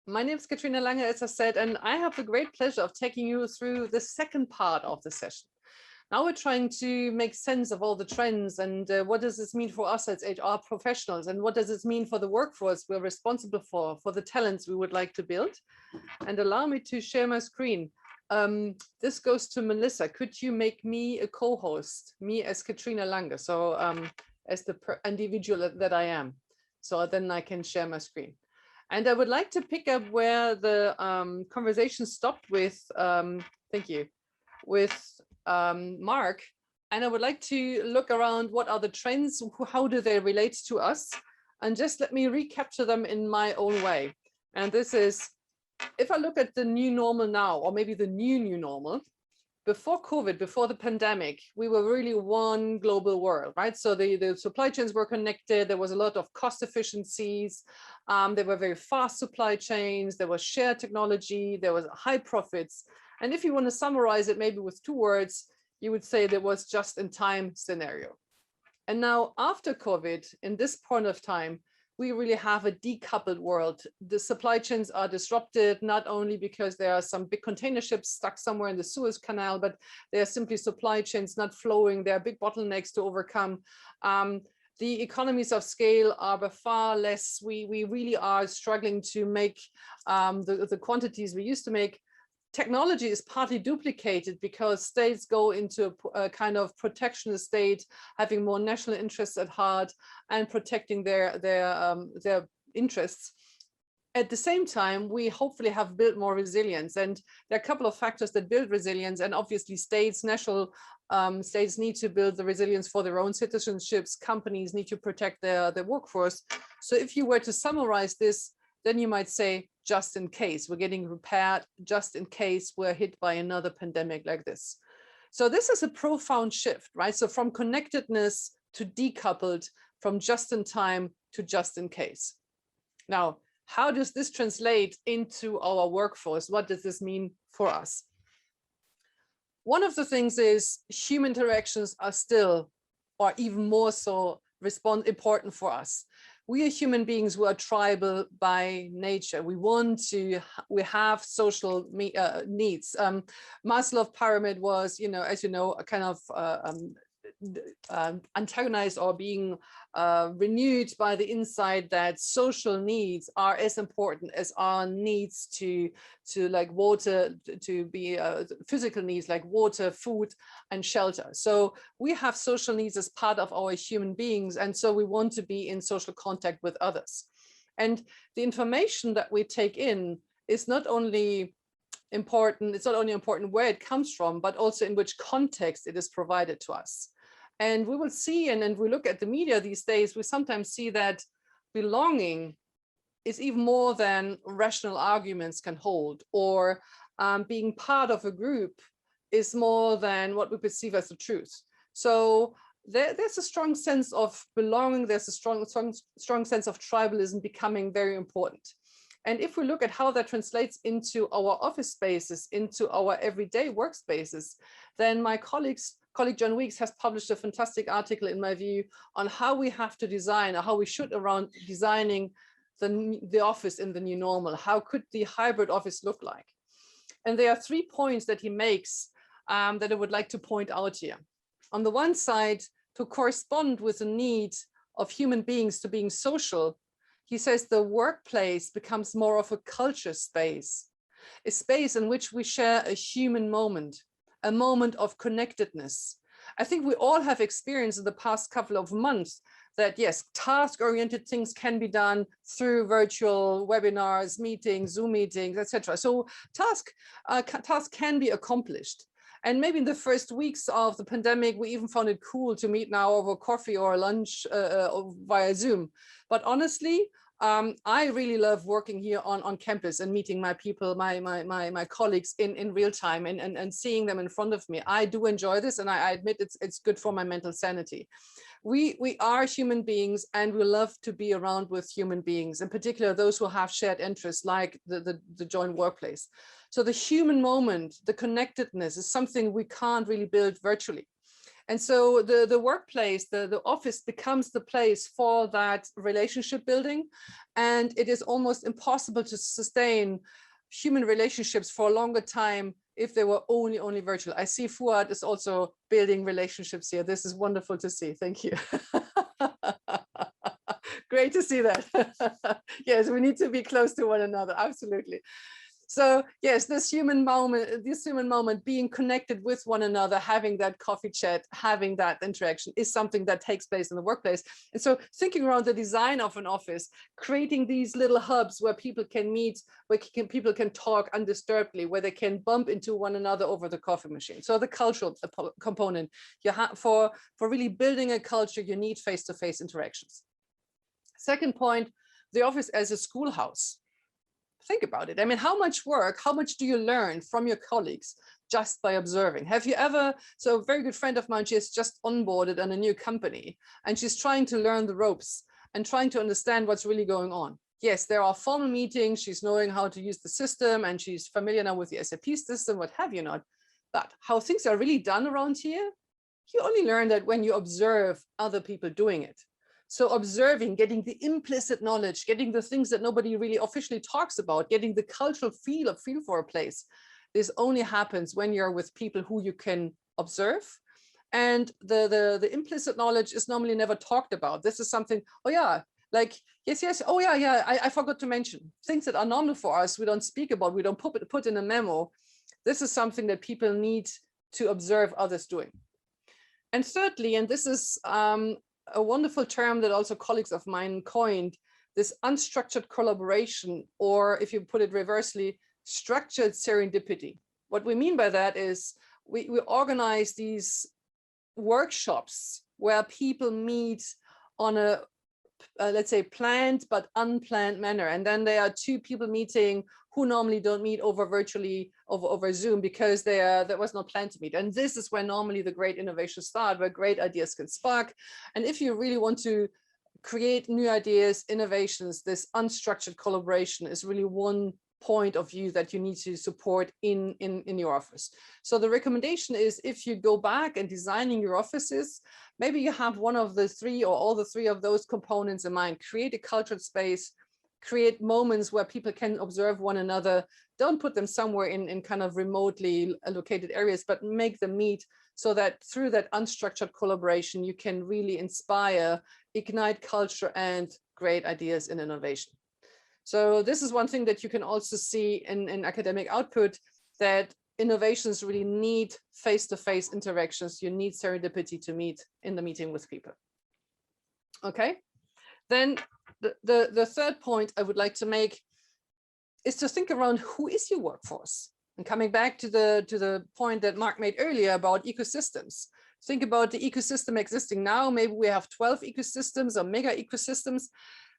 My name is Katrina Lange, as I said, and I have the great pleasure of taking you through the second part of the session. Now we're trying to make sense of all the trends and what does this mean for us as HR professionals, and what does this mean for the workforce we're responsible for the talents we would like to build. And allow me to share my screen. This goes to Melissa. Could you make me a co-host, me as Katrina Lange, so as the individual that I am, so then I can share my screen. And I would like to pick up where the conversation stopped with, thank you, with Mark. And I would like to look around what are the trends, how do they relate to us? And just let me recapture them in my own way. And this is, if I look at the new normal now, or maybe the new normal, before COVID, before the pandemic, we were really one global world, right? So the supply chains were connected. There was a lot of cost efficiencies. There were very fast supply chains. There was shared technology. There was high profits. And if you want to summarize it maybe with 2 words, you would say there was just-in-time scenario. And now after COVID, in this point of time, we really have a decoupled world. The supply chains are disrupted, not only because there are some big container ships stuck somewhere in the Suez Canal, but there are simply supply chains not flowing. There are big bottlenecks to overcome. The economies of scale are by far less. We really are struggling to make the quantities we used to make. Technology is partly duplicated because states go into a kind of protectionist state, having more national interests at heart and protecting their interests. At the same time, we hopefully have built more resilience, and there are a couple of factors that build resilience, and obviously national states need to build the resilience for their own citizenships. Companies need to protect their workforce. So if you were to summarize this, then you might say, just in case, we're getting repaired, just in case we're hit by another pandemic like this. So this is a profound shift, right? So from connectedness to decoupled, from just in time to just in case. Now, how does this translate into our workforce? What does this mean for us? One of the things is human interactions are still, or even more so, important for us. We are human beings who are tribal by nature. We have social needs. Maslow's pyramid was, as you know, a kind of antagonized or being renewed by the insight that social needs are as important as our needs to like water, to be physical needs like water, food, and shelter. So we have social needs as part of our human beings, and so we want to be in social contact with others. And the information that we take in is not only important, it's not only important where it comes from, but also in which context it is provided to us. And we will see, and we look at the media these days, we sometimes see that belonging is even more than rational arguments can hold, or being part of a group is more than what we perceive as the truth. So there's a strong sense of belonging, there's a strong sense of tribalism becoming very important. And if we look at how that translates into our office spaces, into our everyday workspaces, then my colleague John Weeks has published a fantastic article, in my view, on how we have to design, or how we should around designing the office in the new normal. How could the hybrid office look like? And there are 3 points that he makes that I would like to point out here. On the one side, to correspond with the need of human beings to being social, He says the workplace becomes more of a culture space, a space in which we share a human moment, a moment of connectedness. I think we all have experienced in the past couple of months that yes, task-oriented things can be done through virtual webinars, meetings, Zoom meetings, etc. So tasks can be accomplished. And maybe in the first weeks of the pandemic, we even found it cool to meet now over coffee or lunch via Zoom. But honestly, I really love working here on campus and meeting my people, my colleagues in real time and seeing them in front of me. I do enjoy this, and I admit it's good for my mental sanity. We are human beings, and we love to be around with human beings, in particular those who have shared interests like the joint workplace. So the human moment, the connectedness is something we can't really build virtually. And so the workplace, the office becomes the place for that relationship building. And it is almost impossible to sustain human relationships for a longer time if they were only virtual. I see Fuad is also building relationships here. This is wonderful to see. Thank you. Great to see that. Yes, we need to be close to one another. Absolutely. So yes, this human moment, being connected with one another, having that coffee chat, having that interaction is something that takes place in the workplace. And so thinking around the design of an office, creating these little hubs where people can meet, where people can talk undisturbedly, where they can bump into one another over the coffee machine. So the cultural component, you have for really building a culture, you need face-to-face interactions. Second point, the office as a schoolhouse. Think about it. I mean, how much work, how much do you learn from your colleagues just by observing? Have you ever, so a very good friend of mine, she has just onboarded on a new company and she's trying to learn the ropes and trying to understand what's really going on. Yes, there are formal meetings, she's knowing how to use the system and she's familiar now with the SAP system, what have you not. But how things are really done around here, you only learn that when you observe other people doing it. So observing, getting the implicit knowledge, getting the things that nobody really officially talks about, getting the cultural feel for a place. This only happens when you're with people who you can observe. And the implicit knowledge is normally never talked about. This is something, oh yeah, like, yes, oh yeah, I forgot to mention. Things that are normal for us, we don't speak about, we don't put in a memo. This is something that people need to observe others doing. And thirdly, and this is a wonderful term that also colleagues of mine coined, this unstructured collaboration, or if you put it reversely, structured serendipity. What we mean by that is we organize these workshops where people meet on a let's say planned but unplanned manner, and then there are two people meeting who normally don't meet over Zoom because that was not planned to meet. And this is where normally the great innovations start, where great ideas can spark. And if you really want to create new ideas, innovations, this unstructured collaboration is really one point of view that you need to support in your office. So the recommendation is, if you go back and designing your offices, maybe you have one of the three or all the three of those components in mind. Create a cultured space, create moments where people can observe one another. Don't put them somewhere in kind of remotely located areas, but make them meet so that through that unstructured collaboration, you can really inspire, ignite culture and great ideas in innovation. So this is one thing that you can also see in academic output, that innovations really need face-to-face interactions. You need serendipity to meet in the meeting with people. Okay, then the third point I would like to make is to think around who is your workforce. And coming back to the point that Mark made earlier about ecosystems. Think about the ecosystem existing now. Maybe we have 12 ecosystems or mega ecosystems.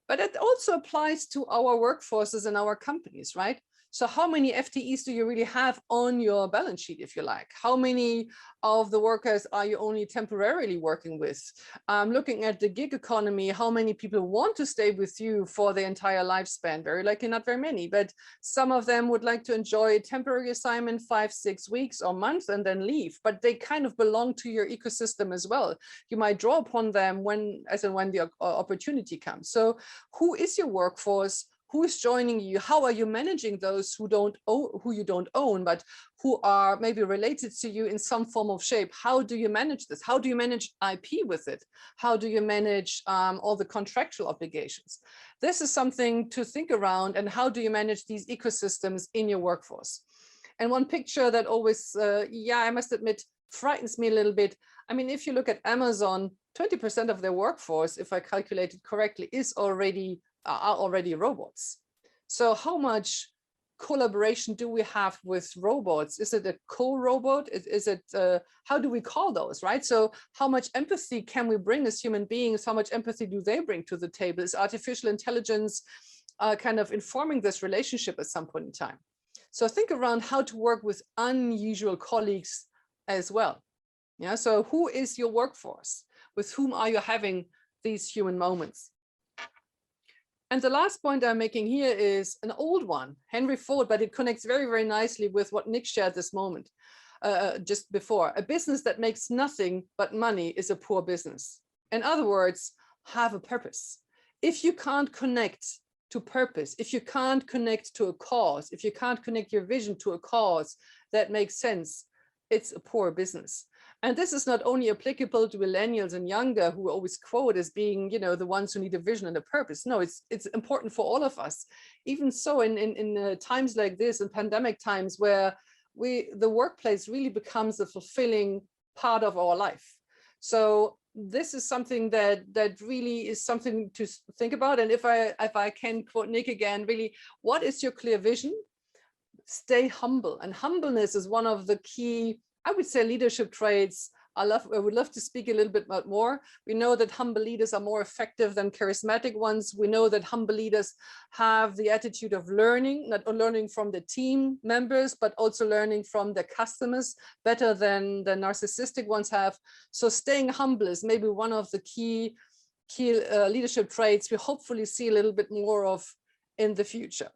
But it also applies to our workforces and our companies, right? So how many FTEs do you really have on your balance sheet, if you like? How many of the workers are you only temporarily working with? Looking at the gig economy, how many people want to stay with you for their entire lifespan? Very likely not very many, but some of them would like to enjoy a temporary assignment, 5-6 weeks or months and then leave, but they kind of belong to your ecosystem as well. You might draw upon them when the opportunity comes. So who is your workforce? who is joining you? How are you managing those who you don't own, but who are maybe related to you in some form of shape? How do you manage this? How do you manage IP with it? How do you manage all the contractual obligations? This is something to think around. And how do you manage these ecosystems in your workforce? And one picture that always, I must admit, frightens me a little bit. I mean, if you look at Amazon, 20% of their workforce, if I calculated correctly, are already robots. So how much collaboration do we have with robots? Is it a co-robot? Is it, how do we call those, right? So how much empathy can we bring as human beings? How much empathy do they bring to the table? Is artificial intelligence kind of informing this relationship at some point in time? So think around how to work with unusual colleagues as well. Yeah, so who is your workforce? With whom are you having these human moments? And the last point I'm making here is an old one, Henry Ford, but it connects very, very nicely with what Nick shared this moment, just before. A business that makes nothing but money is a poor business. In other words, have a purpose. If you can't connect to purpose, if you can't connect to a cause, if you can't connect your vision to a cause that makes sense, it's a poor business. And this is not only applicable to millennials and younger who always quote as being, you know, the ones who need a vision and a purpose. No, it's important for all of us. Even so, in times like this, in pandemic times, where the workplace really becomes a fulfilling part of our life. So this is something that really is something to think about. And if I can quote Nick again, really, what is your clear vision? Stay humble. And humbleness is one of the key, I would say, leadership traits. I would love to speak a little bit more. We know that humble leaders are more effective than charismatic ones. We know that humble leaders have the attitude of learning, not learning from the team members, but also learning from their customers better than the narcissistic ones have. So staying humble is maybe one of the key leadership traits we hopefully see a little bit more of in the future.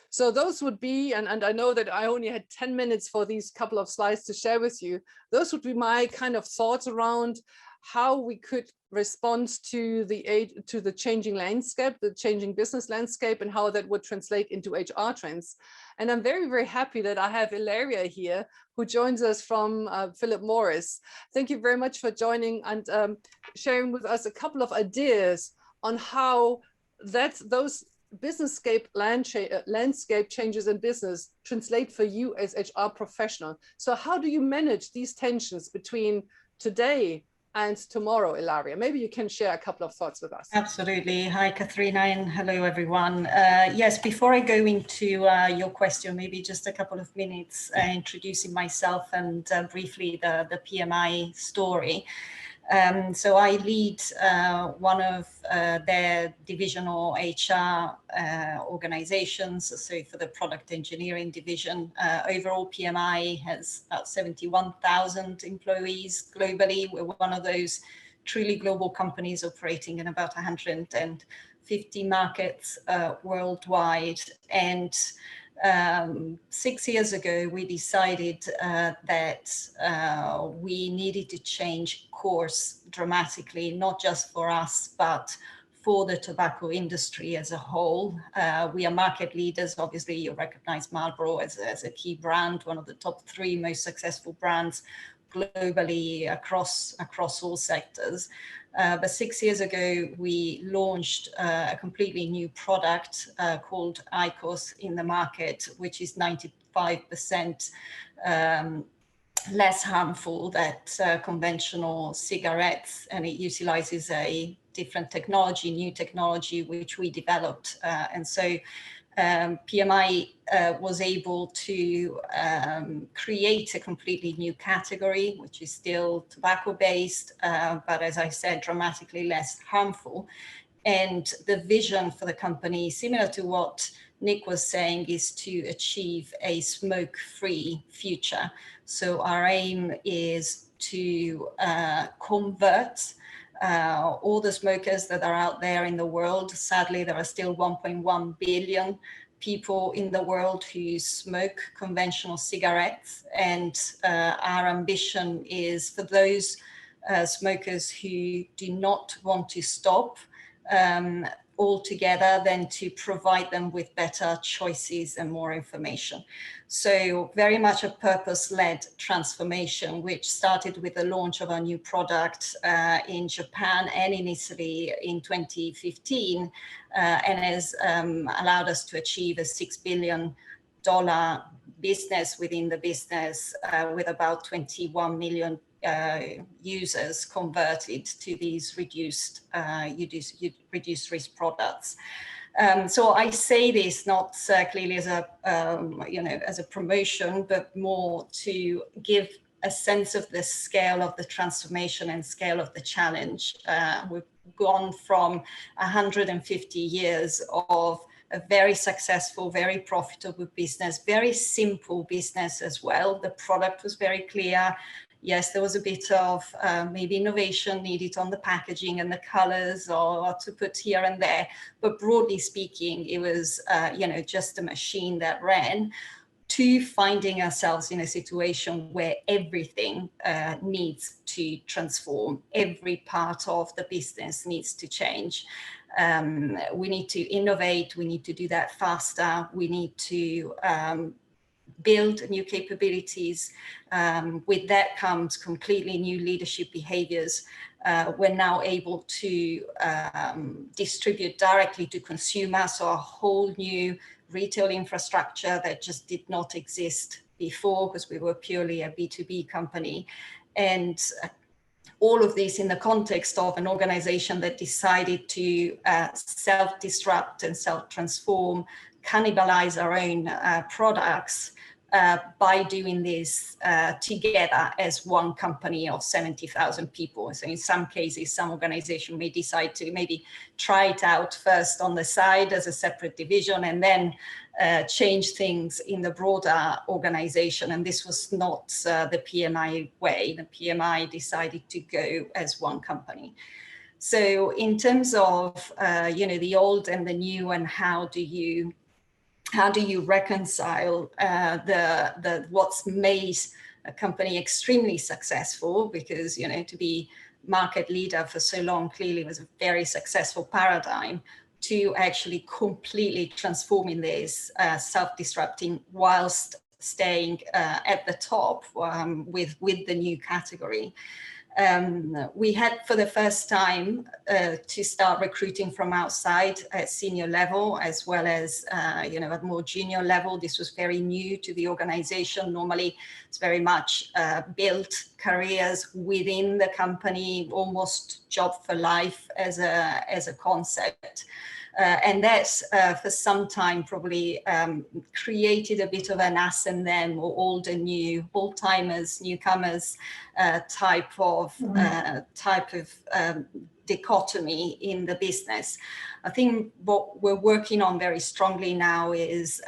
So those would be, and I know that I only had 10 minutes for these couple of slides to share with you. Those would be my kind of thoughts around how we could respond to the changing landscape, the changing business landscape, and how that would translate into HR trends. And I'm very, very happy that I have Ilaria here, who joins us from Philip Morris. Thank you very much for joining and sharing with us a couple of ideas on how those business landscape changes in business translate for you as HR professional. So how do you manage these tensions between today and tomorrow, Ilaria? Maybe you can share a couple of thoughts with us. Absolutely. Hi, Katharina, and hello, everyone. Yes, before I go into your question, maybe just a couple of minutes introducing myself and briefly the PMI story. So I lead one of their divisional HR organizations, so for the product engineering division. Overall, PMI has about 71,000 employees globally. We're one of those truly global companies operating in about 150 markets worldwide. And 6 years ago, we decided that we needed to change course dramatically, not just for us, but for the tobacco industry as a whole. We are market leaders. Obviously, you recognize Marlboro as a key brand, one of the top 3 most successful brands globally across all sectors. But 6 years ago, we launched a completely new product called IQOS in the market, which is 95% less harmful than conventional cigarettes, and it utilizes a different technology, new technology, which we developed. And so PMI was able to create a completely new category, which is still tobacco-based, but as I said, dramatically less harmful. And the vision for the company, similar to what Nick was saying, is to achieve a smoke-free future. So our aim is to convert all the smokers that are out there in the world. Sadly, there are still 1.1 billion people in the world who smoke conventional cigarettes. And our ambition is for those smokers who do not want to stop, all together than to provide them with better choices and more information. So very much a purpose-led transformation, which started with the launch of our new product in Japan and in Italy in 2015, and has allowed us to achieve a $6 billion business within the business, with about 21 million users converted to these reduced risk products. So I say this not clearly as a as a promotion, but more to give a sense of the scale of the transformation and scale of the challenge. We've gone from 150 years of a very successful, very profitable business, very simple business as well. The product was very clear. Yes, there was a bit of maybe innovation needed on the packaging and the colors, or what to put here and there. But broadly speaking, it was just a machine that ran, to finding ourselves in a situation where everything needs to transform. Every part of the business needs to change. We need to innovate. We need to do that faster. We need to build new capabilities. With that comes completely new leadership behaviors. We're now able to distribute directly to consumers, so a whole new retail infrastructure that just did not exist before, because we were purely a B2B company. And all of this in the context of an organization that decided to self-disrupt and self-transform, cannibalize our own products, by doing this together as one company of 70,000 people. So in some cases, some organization may decide to maybe try it out first on the side as a separate division, and then change things in the broader organization. And this was not the PMI way. The PMI decided to go as one company. So in terms of the old and the new, and how do you reconcile the what's made a company extremely successful, because to be market leader for so long clearly was a very successful paradigm, to actually completely transforming this, self-disrupting whilst staying at the top with the new category. We had for the first time to start recruiting from outside at senior level, as well as at more junior level. This was very new to the organization. Normally it's very much built careers within the company, almost job for life as a concept. And that's for some time probably created a bit of an us and them, or old and new, old timers, newcomers type of dichotomy in the business. I think what we're working on very strongly now is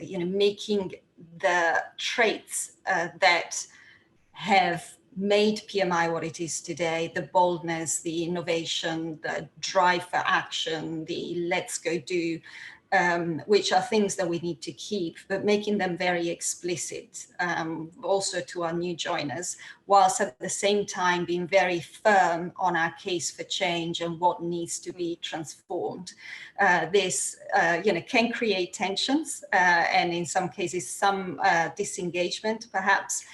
making the traits that have made PMI what it is today, the boldness, the innovation, the drive for action, the let's go do, which are things that we need to keep, but making them very explicit also to our new joiners, whilst at the same time being very firm on our case for change and what needs to be transformed. This can create tensions and in some cases some disengagement perhaps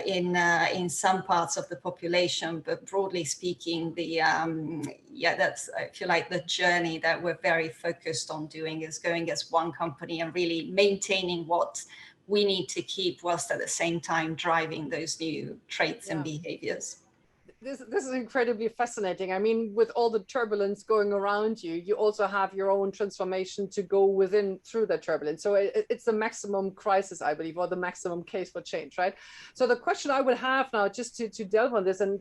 in some parts of the population, but broadly speaking, that's, I feel like, the journey that we're very focused on doing, is going as one company and really maintaining what we need to keep, whilst at the same time driving those new traits and behaviors. This is incredibly fascinating. I mean, with all the turbulence going around you, you also have your own transformation to go through that turbulence. So it's the maximum crisis, I believe, or the maximum case for change, right? So the question I would have now, just to delve on this, and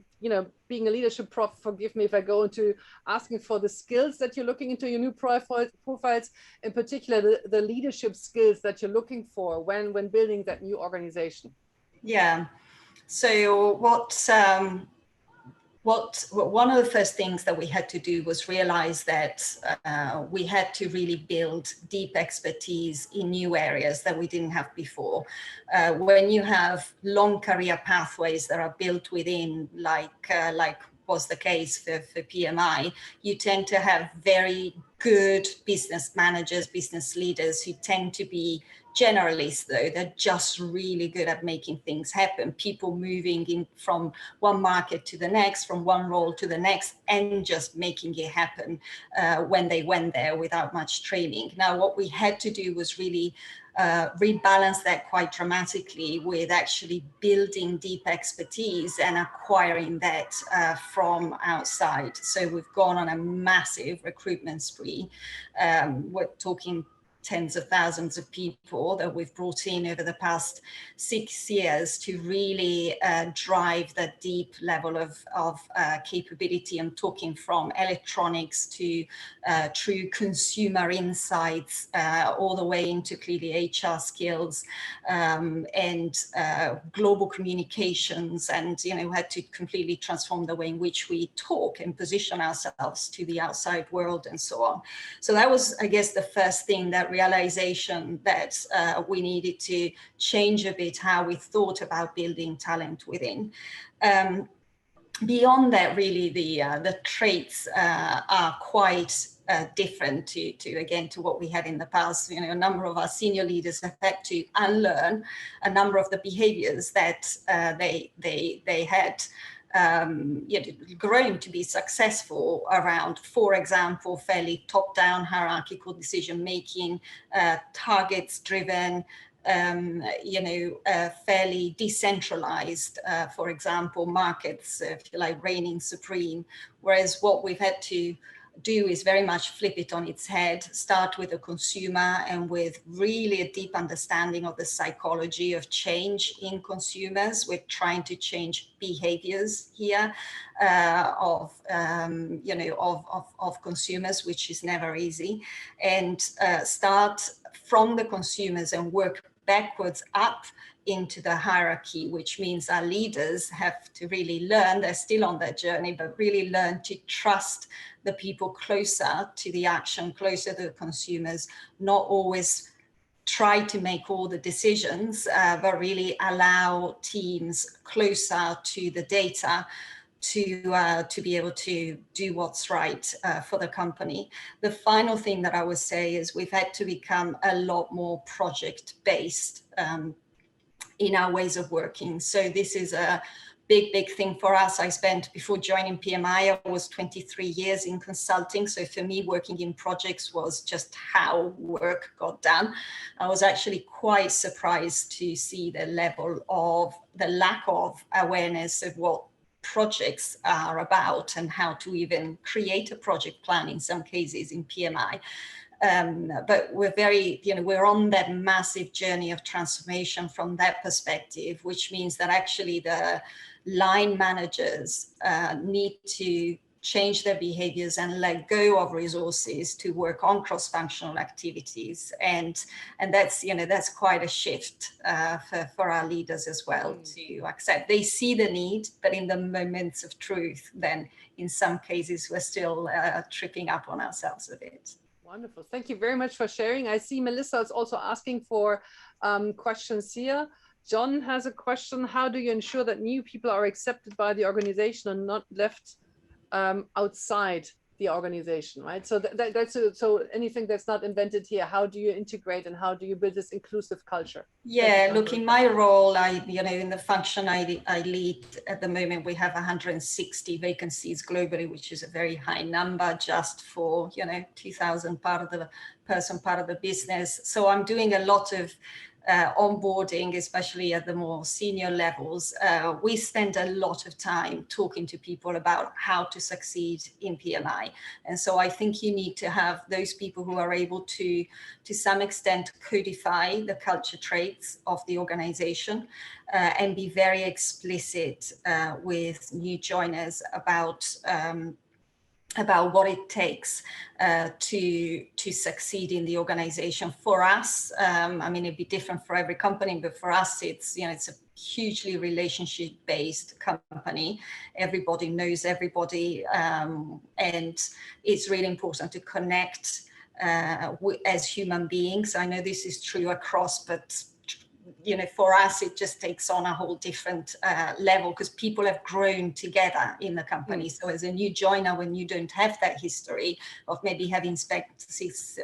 being a leadership prof, forgive me if I go into asking for the skills that you're looking into your new profiles, in particular the leadership skills that you're looking for when building that new organization. Yeah. So one of the first things that we had to do was realize that we had to really build deep expertise in new areas that we didn't have before. When you have long career pathways that are built within like was the case for PMI, you tend to have very good business managers, business leaders who tend to be generalists, though. They're just really good at making things happen. People moving in from one market to the next, from one role to the next, and just making it happen when they went there without much training. Now, what we had to do was really rebalance that quite dramatically with actually building deep expertise and acquiring that from outside. So we've gone on a massive recruitment spree. We're talking tens of thousands of people that we've brought in over the past 6 years to really drive that deep level of capability. I'm talking from electronics to true consumer insights, all the way into clearly HR skills and global communications, and had to completely transform the way in which we talk and position ourselves to the outside world and so on. So that was, I guess, the first thing, that realization that we needed to change a bit how we thought about building talent within. Beyond that, really, the traits are quite different to what we had in the past. A number of our senior leaders have had to unlearn a number of the behaviors that they had grown to be successful around. For example, fairly top-down hierarchical decision-making, targets-driven, fairly decentralized, for example, markets, if you like, reigning supreme. Whereas what we've had to do is very much flip it on its head, start with the consumer and with really a deep understanding of the psychology of change in consumers. We're trying to change behaviors here of consumers, which is never easy, and start from the consumers and work backwards up into the hierarchy, which means our leaders have to really learn, they're still on their journey, but really learn to trust the people closer to the action, closer to the consumers, not always try to make all the decisions, but really allow teams closer to the data to be able to do what's right for the company. The final thing that I would say is we've had to become a lot more project-based in our ways of working. So this is a big thing for us. I spent, before joining PMI, I was 23 years in consulting. So for me, working in projects was just how work got done. I was actually quite surprised to see the lack of awareness of what projects are about and how to even create a project plan in some cases in PMI. But we're on that massive journey of transformation from that perspective, which means that actually the line managers need to change their behaviors and let go of resources to work on cross-functional activities. And that's quite a shift for our leaders as well to accept. They see the need, but in the moments of truth, then in some cases, we're still tripping up on ourselves a bit. Wonderful. Thank you very much for sharing. I see Melissa is also asking for questions here. John has a question. How do you ensure that new people are accepted by the organization and not left outside the organization, right? So so anything that's not invented here, how do you integrate and how do you build this inclusive culture? Yeah, look, in my role, in the function I lead at the moment, we have 160 vacancies globally, which is a very high number just for, 2,000 part of the business. So I'm doing a lot of onboarding, especially at the more senior levels. We spend a lot of time talking to people about how to succeed in PMI. And so I think you need to have those people who are able to some extent, codify the culture traits of the organization and be very explicit with new joiners about what it takes to succeed in the organization. For us, it'd be different for every company, but for us, it's a hugely relationship-based company. Everybody knows everybody, and it's really important to connect as human beings. I know this is true across, but you know, for us, it just takes on a whole different level, because people have grown together in the company. So as a new joiner, when you don't have that history of maybe having spent 6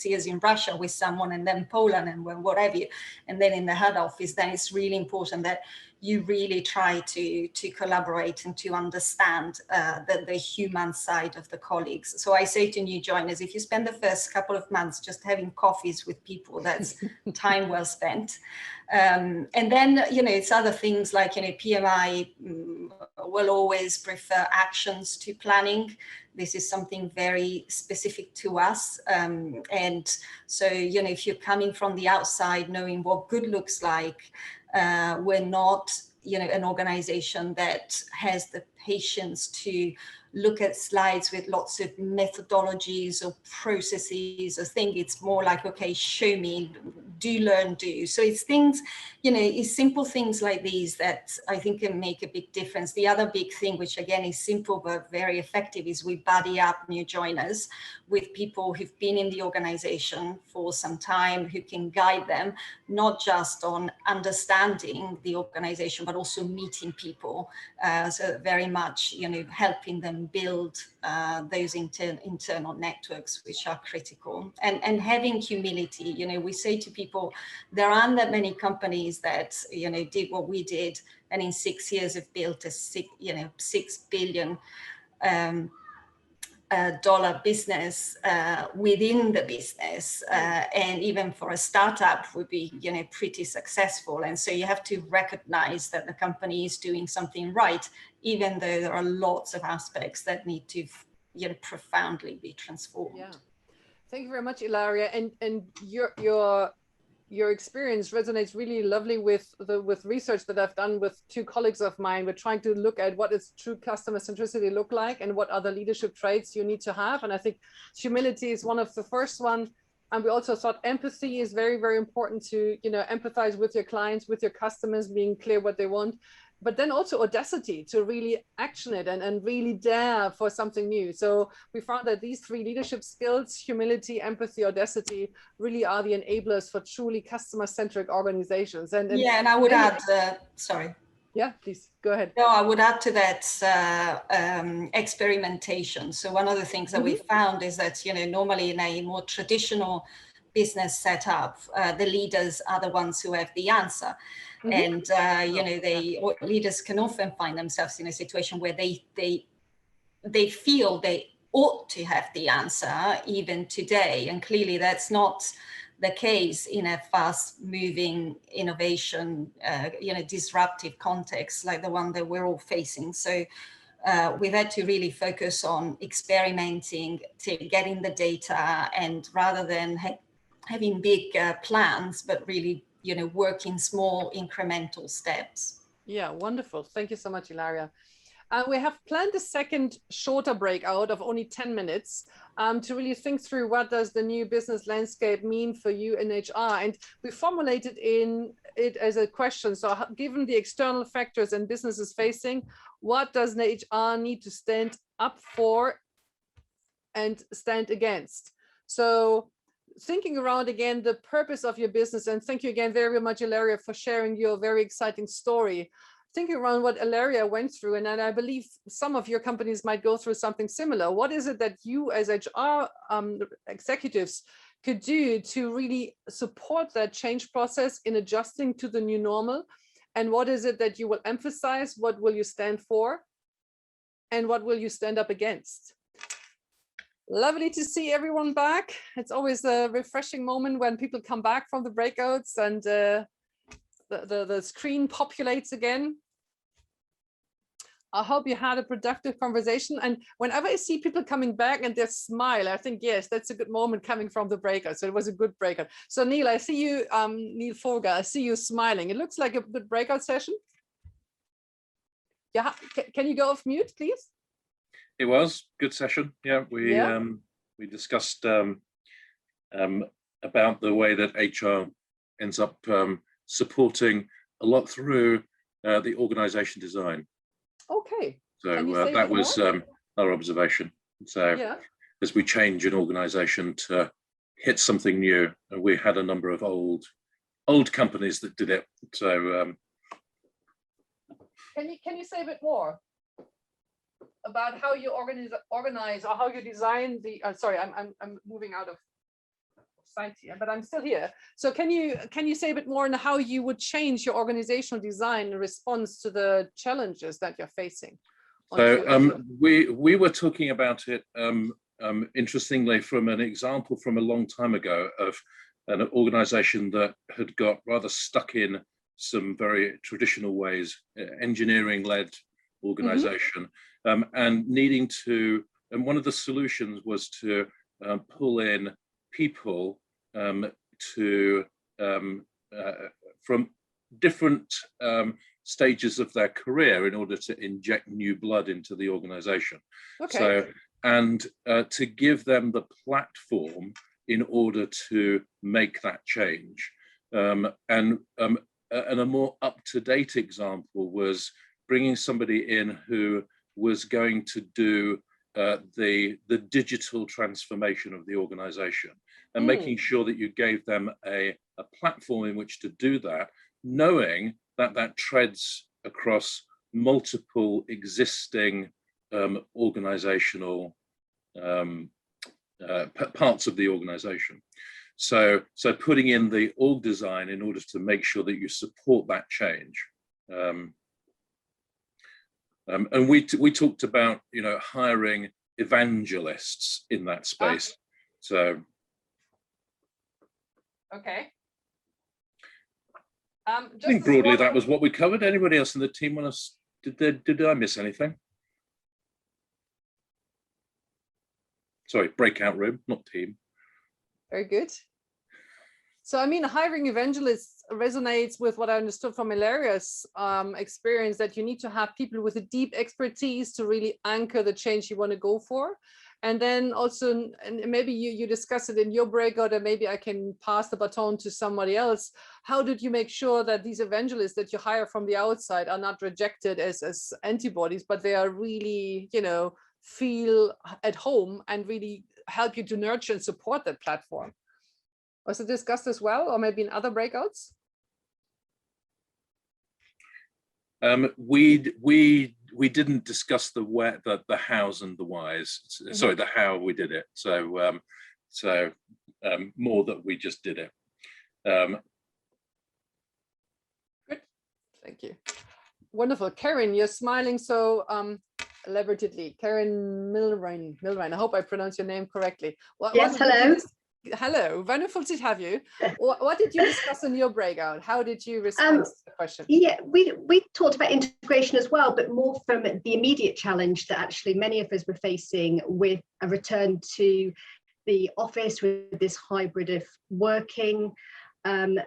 years in Russia with someone, and then Poland, and what have you, and then in the head office, then it's really important that you really try to collaborate and to understand the human side of the colleagues. So I say to new joiners, if you spend the first couple of months just having coffees with people, that's time well spent. And then, you know, it's other things like, you know, PMI will always prefer actions to planning. This is something very specific to us. And so, you know, if you're coming from the outside, knowing what good looks like, we're not, you know, an organization that has the patience to look at slides with lots of methodologies or processes or things. It's more like, okay, show me, do, learn, do. So it's things, you know, it's simple things like these that I think can make a big difference. The other big thing, which again is simple but very effective, is we buddy up new joiners with people who've been in the organization for some time, who can guide them, not just on understanding the organization, but also meeting people. So very much, you know, helping them build those internal networks, which are critical. And having humility. You know, we say to people, there aren't that many companies that, you know, did what we did, and in 6 years have built a $6 billion dollar business within the business, and even for a startup would be, you know, pretty successful. And so you have to recognize that the company is doing something right, even though there are lots of aspects that need to, you know, profoundly be transformed. Yeah, thank you very much, Ilaria. And your experience resonates really lovely with research that I've done with 2 colleagues of mine. We're trying to look at what does true customer centricity look like, and what other leadership traits you need to have. And I think humility is one of the first one. And we also thought empathy is very, very important to, you know, empathize with your clients, with your customers, being clear what they want. But then also audacity to really action it and really dare for something new. So we found that these 3 leadership skills, humility, empathy, audacity, really are the enablers for truly customer-centric organizations. And yeah, and I would add, sorry. Yeah, please go ahead. No, I would add to that experimentation. So one of the things that we found is that, you know, normally in a more traditional business setup, the leaders are the ones who have the answer. And, you know, leaders can often find themselves in a situation where they feel they ought to have the answer even today. And clearly that's not the case in a fast moving innovation, you know, disruptive context like the one that we're all facing. So we've had to really focus on experimenting, to getting the data, and rather than having big plans, but really, you know, work in small incremental steps. Yeah, wonderful. Thank you so much, Ilaria. We have planned a second shorter breakout of only 10 minutes to really think through what does the new business landscape mean for you in HR. And we formulated it as a question. So given the external factors and businesses facing, what does the HR need to stand up for and stand against? So thinking around again the purpose of your business, and thank you again very much, Ilaria, for sharing your very exciting story. Thinking around what Ilaria went through, and I believe some of your companies might go through something similar. What is it that you as HR executives could do to really support that change process in adjusting to the new normal? And what is it that you will emphasize? What will you stand for? And what will you stand up against? Lovely to see everyone back. It's always a refreshing moment when people come back from the breakouts and the screen populates again. I hope you had a productive conversation. And whenever I see people coming back and they smile, I think, yes, that's a good moment coming from the breakout. So it was a good breakout. So Neil, I see you, Neil Forga, I see you smiling. It looks like a good breakout session. Yeah, can you go off mute, please? It was good session. Yeah, we discussed about the way that HR ends up supporting a lot through the organization design. Okay. So that was our observation. So yeah, as we change an organization to hit something new, we had a number of old old companies that did it. So can you say a bit more about how you organize or how you design the? Sorry, I'm moving out of sight here, but I'm still here. So can you say a bit more on how you would change your organizational design in response to the challenges that you're facing? So we were talking about it interestingly from an example from a long time ago of an organization that had got rather stuck in some very traditional ways, engineering-led organization, and needing to, and one of the solutions was to pull in people from different stages of their career in order to inject new blood into the organization. Okay. So, and to give them the platform in order to make that change. And a more up-to-date example was bringing somebody in who was going to do the digital transformation of the organization, and making sure that you gave them a platform in which to do that, knowing that that treads across multiple existing organizational parts of the organization. So putting in the org design in order to make sure that you support that change. And we talked about, you know, hiring evangelists in that space. So okay. I think broadly that was what we covered. Anybody else in the team want us? Did I miss anything? Sorry, breakout room, not team. Very good. So, I mean, hiring evangelists resonates with what I understood from Ilaria's experience, that you need to have people with a deep expertise to really anchor the change you want to go for. And then also, and maybe you discuss it in your breakout, and maybe I can pass the baton to somebody else. How did you make sure that these evangelists that you hire from the outside are not rejected as antibodies, but they are really, you know, feel at home and really help you to nurture and support that platform? Was it discussed as well, or maybe in other breakouts? We didn't discuss the where, the hows and the whys. Sorry, the how we did it. So more that we just did it. Good, thank you. Wonderful, Karen. You're smiling so elaborately. Karen Milrain. I hope I pronounced your name correctly. Yes. Hello. Hello, wonderful to have you. What did you discuss in your breakout? How did you respond to the question? Yeah, we talked about integration as well, but more from the immediate challenge that actually many of us were facing with a return to the office, with this hybrid of working. And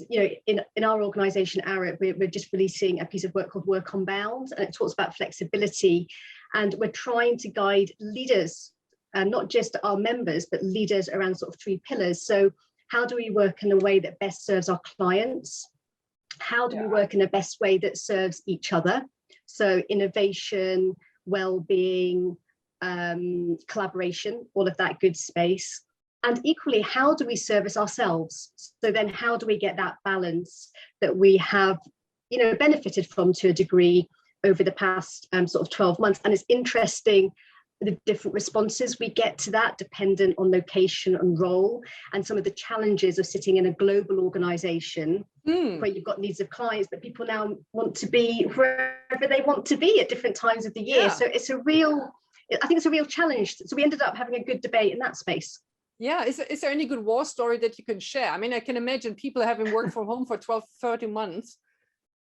you know, in our organisation, we're just releasing a piece of work called Work on Bound, and it talks about flexibility. And we're trying to guide leaders, not just our members, but leaders around sort of 3 pillars. So how do we work in a way that best serves our clients? How do we work in the best way that serves each other? So innovation, well-being, collaboration, all of that good space. And equally, how do we service ourselves? So then how do we get that balance that we have, you know, benefited from to a degree over the past sort of 12 months? And it's interesting, the different responses we get to that, dependent on location and role, and some of the challenges of sitting in a global organization where you've got needs of clients, but people now want to be wherever they want to be at different times of the year. So I think it's a real challenge. So we ended up having a good debate in that space. Yeah, is there any good war story that you can share? I mean, I can imagine people having worked from home for 12, 30 months.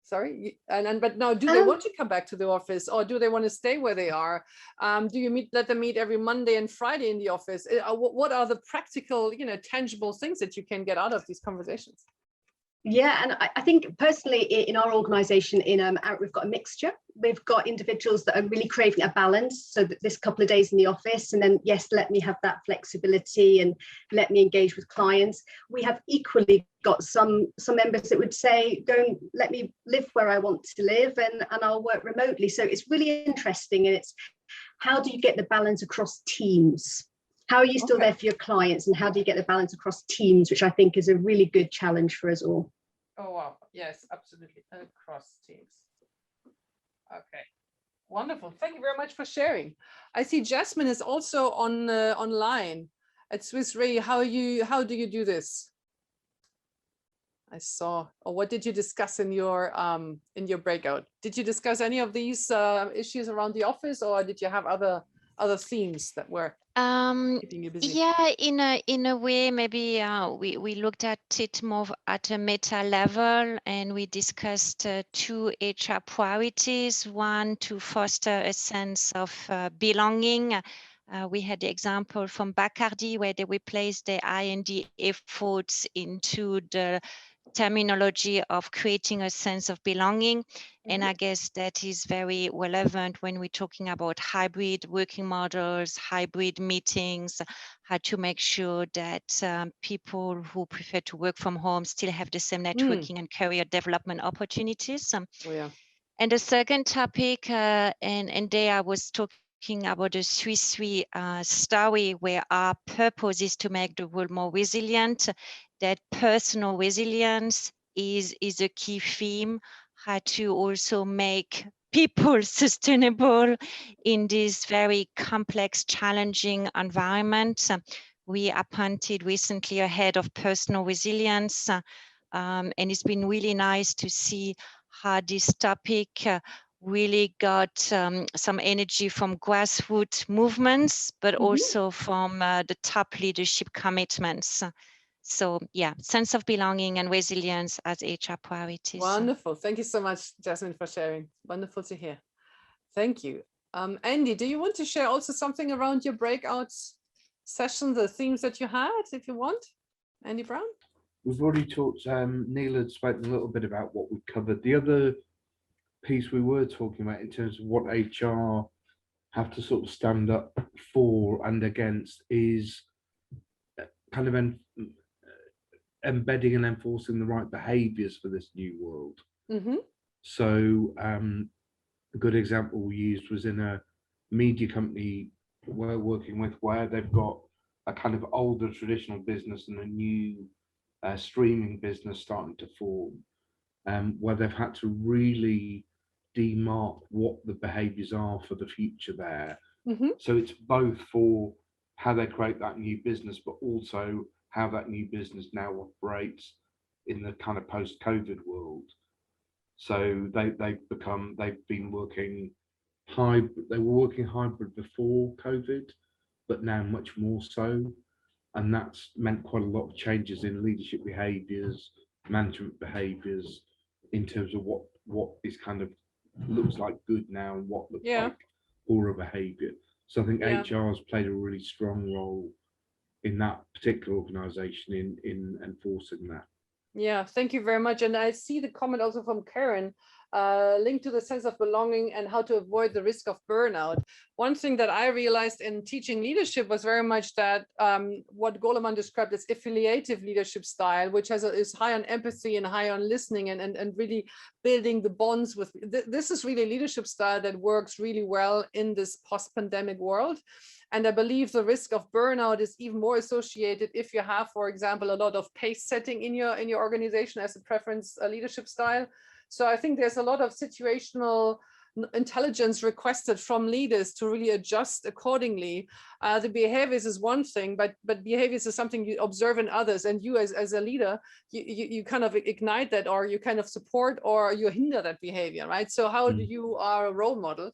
Sorry, but now, do they want to come back to the office, or do they want to stay where they are? Do you let them meet every Monday and Friday in the office? What are the practical, you know, tangible things that you can get out of these conversations? Yeah, and I think personally in our organisation, we've got a mixture. We've got individuals that are really craving a balance. So that this couple of days in the office, and then yes, let me have that flexibility and let me engage with clients. We have equally got some members that would say, don't let me live where I want to live, and I'll work remotely. So it's really interesting, and it's how do you get the balance across teams? How are you still there for your clients, and how do you get the balance across teams, which I think is a really good challenge for us all. Oh, wow. Yes, absolutely. Across teams. Okay. Wonderful. Thank you very much for sharing. I see Jasmine is also on online at Swiss Re. How do you do this? I saw. Or what did you discuss in your breakout? Did you discuss any of these issues around the office, or did you have other themes that were keeping you busy? Yeah, in a way, maybe we looked at it more at a meta level, and we discussed two HR priorities. One, to foster a sense of belonging. We had the example from Bacardi where they replaced the IMD efforts into the terminology of creating a sense of belonging. And I guess that is very relevant when we're talking about hybrid working models, hybrid meetings, how to make sure that people who prefer to work from home still have the same networking and career development opportunities. Oh, yeah. And the second topic, and there I was talking about the Swiss Re story, where our purpose is to make the world more resilient. That personal resilience is a key theme. How to also make people sustainable in this very complex, challenging environment. We appointed recently a head of personal resilience, and it's been really nice to see how this topic really got some energy from grassroots movements, but also from the top leadership commitments. So yeah, sense of belonging and resilience as HR priorities. Wonderful. Thank you so much, Jasmine, for sharing. Wonderful to hear. Thank you. Andy, do you want to share also something around your breakout session, the themes that you had, if you want? Andy Brown? We've already talked, Neil had spoken a little bit about what we covered. The other piece we were talking about in terms of what HR have to sort of stand up for and against is kind of embedding and enforcing the right behaviours for this new world. So a good example we used was in a media company we're working with, where they've got a kind of older traditional business and a new streaming business starting to form, where they've had to really demark what the behaviours are for the future there. So it's both for how they create that new business, but also how that new business now operates in the kind of post-COVID world. So they've been working hybrid. They were working hybrid before COVID, but now much more so. And that's meant quite a lot of changes in leadership behaviours, management behaviours, in terms of what is kind of looks like good now and what looks like poorer behaviour. So I think HR has played a really strong role in that particular organisation in enforcing that. Yeah, thank you very much. And I see the comment also from Karen, linked to the sense of belonging and how to avoid the risk of burnout. One thing that I realized in teaching leadership was very much that what Goleman described as affiliative leadership style, which is high on empathy and high on listening and really building the bonds with, this is really leadership style that works really well in this post-pandemic world. And I believe the risk of burnout is even more associated if you have, for example, a lot of pace setting in your organization as a preference leadership style. So I think there's a lot of situational intelligence requested from leaders to really adjust accordingly. The behaviors is one thing, but behaviors is something you observe in others, and you as a leader, you kind of ignite that, or you kind of support, or you hinder that behavior, right? So how do you are a role model?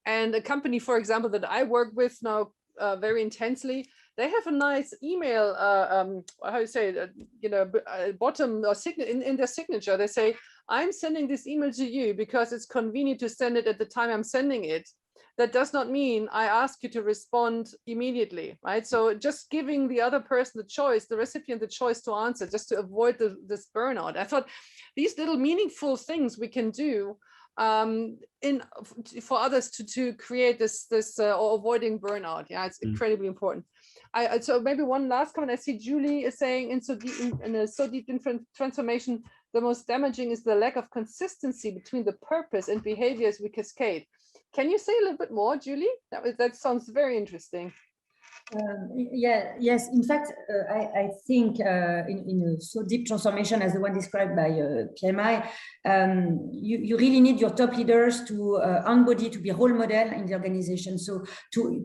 And a company, for example, that I work with now very intensely, they have a nice email, how you say it, bottom or in their signature. They say, I'm sending this email to you because it's convenient to send it at the time I'm sending it. That does not mean I ask you to respond immediately, right? So just giving the other person the choice, the recipient the choice to answer, just to avoid this burnout. I thought these little meaningful things we can do for others to create this or avoiding burnout. Yeah, it's incredibly important. So maybe one last comment. I see Julie is saying in a so deep transformation, the most damaging is the lack of consistency between the purpose and behaviors we cascade. Can you say a little bit more, Julie? That sounds very interesting. Yes. In fact, I think in a so deep transformation as the one described by PMI, you really need your top leaders to embody, to be a role model in the organization. So to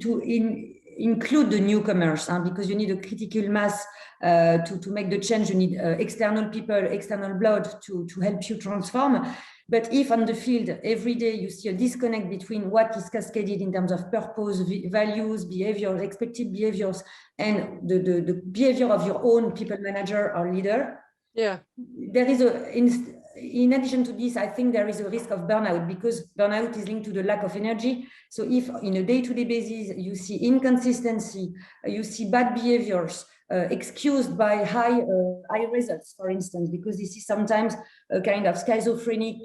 include the newcomers, because you need a critical mass to make the change. You need external people, external blood to help you transform. But if on the field every day you see a disconnect between what is cascaded in terms of purpose, values, behaviors, expected behaviors, and the behavior of your own people manager or leader, there is in addition to this, I think there is a risk of burnout, because burnout is linked to the lack of energy. So if in a day-to-day basis you see inconsistency, you see bad behaviors, excused by high results, for instance, because this is sometimes a kind of schizophrenic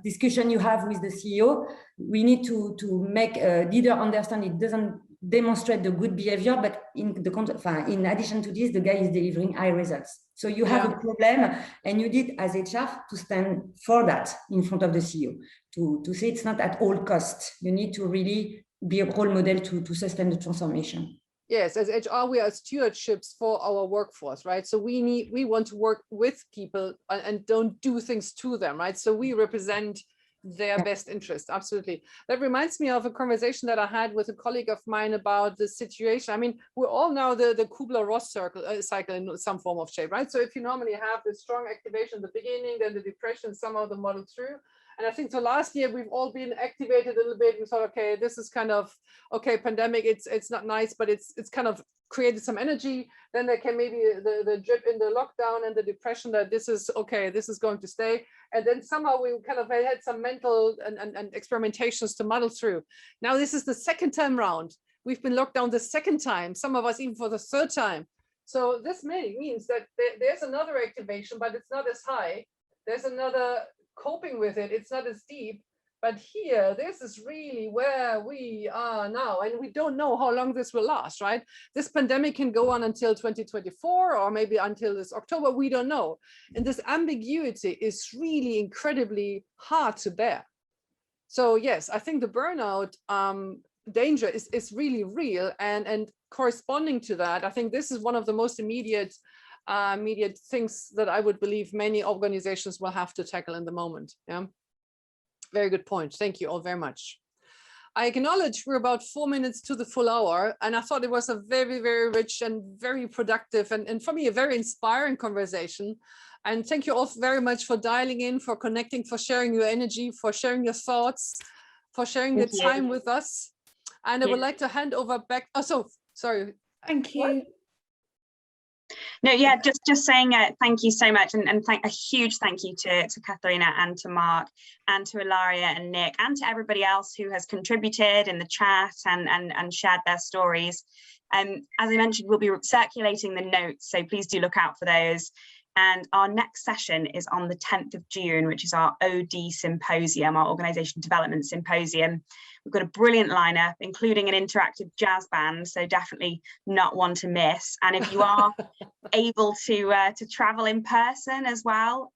discussion you have with the CEO. We need to make a leader understand it doesn't demonstrate the good behavior, but in addition to this, the guy is delivering high results. So you have a problem, and you did as HR to stand for that in front of the CEO, to say it's not at all costs. You need to really be a role model to sustain the transformation. Yes, as HR, we are stewardships for our workforce, right? So we want to work with people and don't do things to them, right? So we represent their best interest. Absolutely. That reminds me of a conversation that I had with a colleague of mine about the situation. I mean, we're all now the Kubler-Ross cycle in some form of shape, right? So if you normally have the strong activation at the beginning, then the depression, somehow the model through. And I think so last year we've all been activated a little bit. We thought, okay, this is kind of, okay, pandemic, it's not nice, but it's kind of created some energy. Then there came maybe the drip in the lockdown and the depression that this is, okay, this is going to stay. And then somehow we kind of had some mental and experimentations to muddle through. Now this is the second time round. We've been locked down the second time, some of us even for the third time. So this means that there's another activation, but it's not as high. There's another coping with it, it's not as deep, but here this is really where we are now, and we don't know how long this will last, right? This pandemic can go on until 2024 or maybe until this October, we don't know. And this ambiguity is really incredibly hard to bear. So yes, I think the burnout danger is really real, and corresponding to that, I think this is one of the most immediate things that I would believe many organizations will have to tackle in the moment. Yeah, very good point. Thank you all very much. I acknowledge we're about 4 minutes to the full hour, and I thought it was a very, very rich and very productive and for me a very inspiring conversation. And thank you all very much for dialing in, for connecting, for sharing your energy, for sharing your thoughts, for sharing the time with us. And I would like to hand over back. Oh, so sorry. Thank you. What? No, yeah, just saying thank you so much, and a huge thank you to Katharina and to Mark and to Ilaria and Nick and to everybody else who has contributed in the chat and shared their stories. As I mentioned, we'll be circulating the notes, so please do look out for those. And our next session is on the 10th of June, which is our OD Symposium, our Organisation Development Symposium. We've got a brilliant lineup, including an interactive jazz band, so definitely not one to miss. And if you are able to travel in person as well,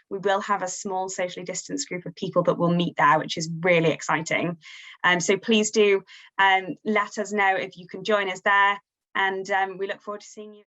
we will have a small socially distanced group of people that will meet there, which is really exciting. So please do let us know if you can join us there, and we look forward to seeing you.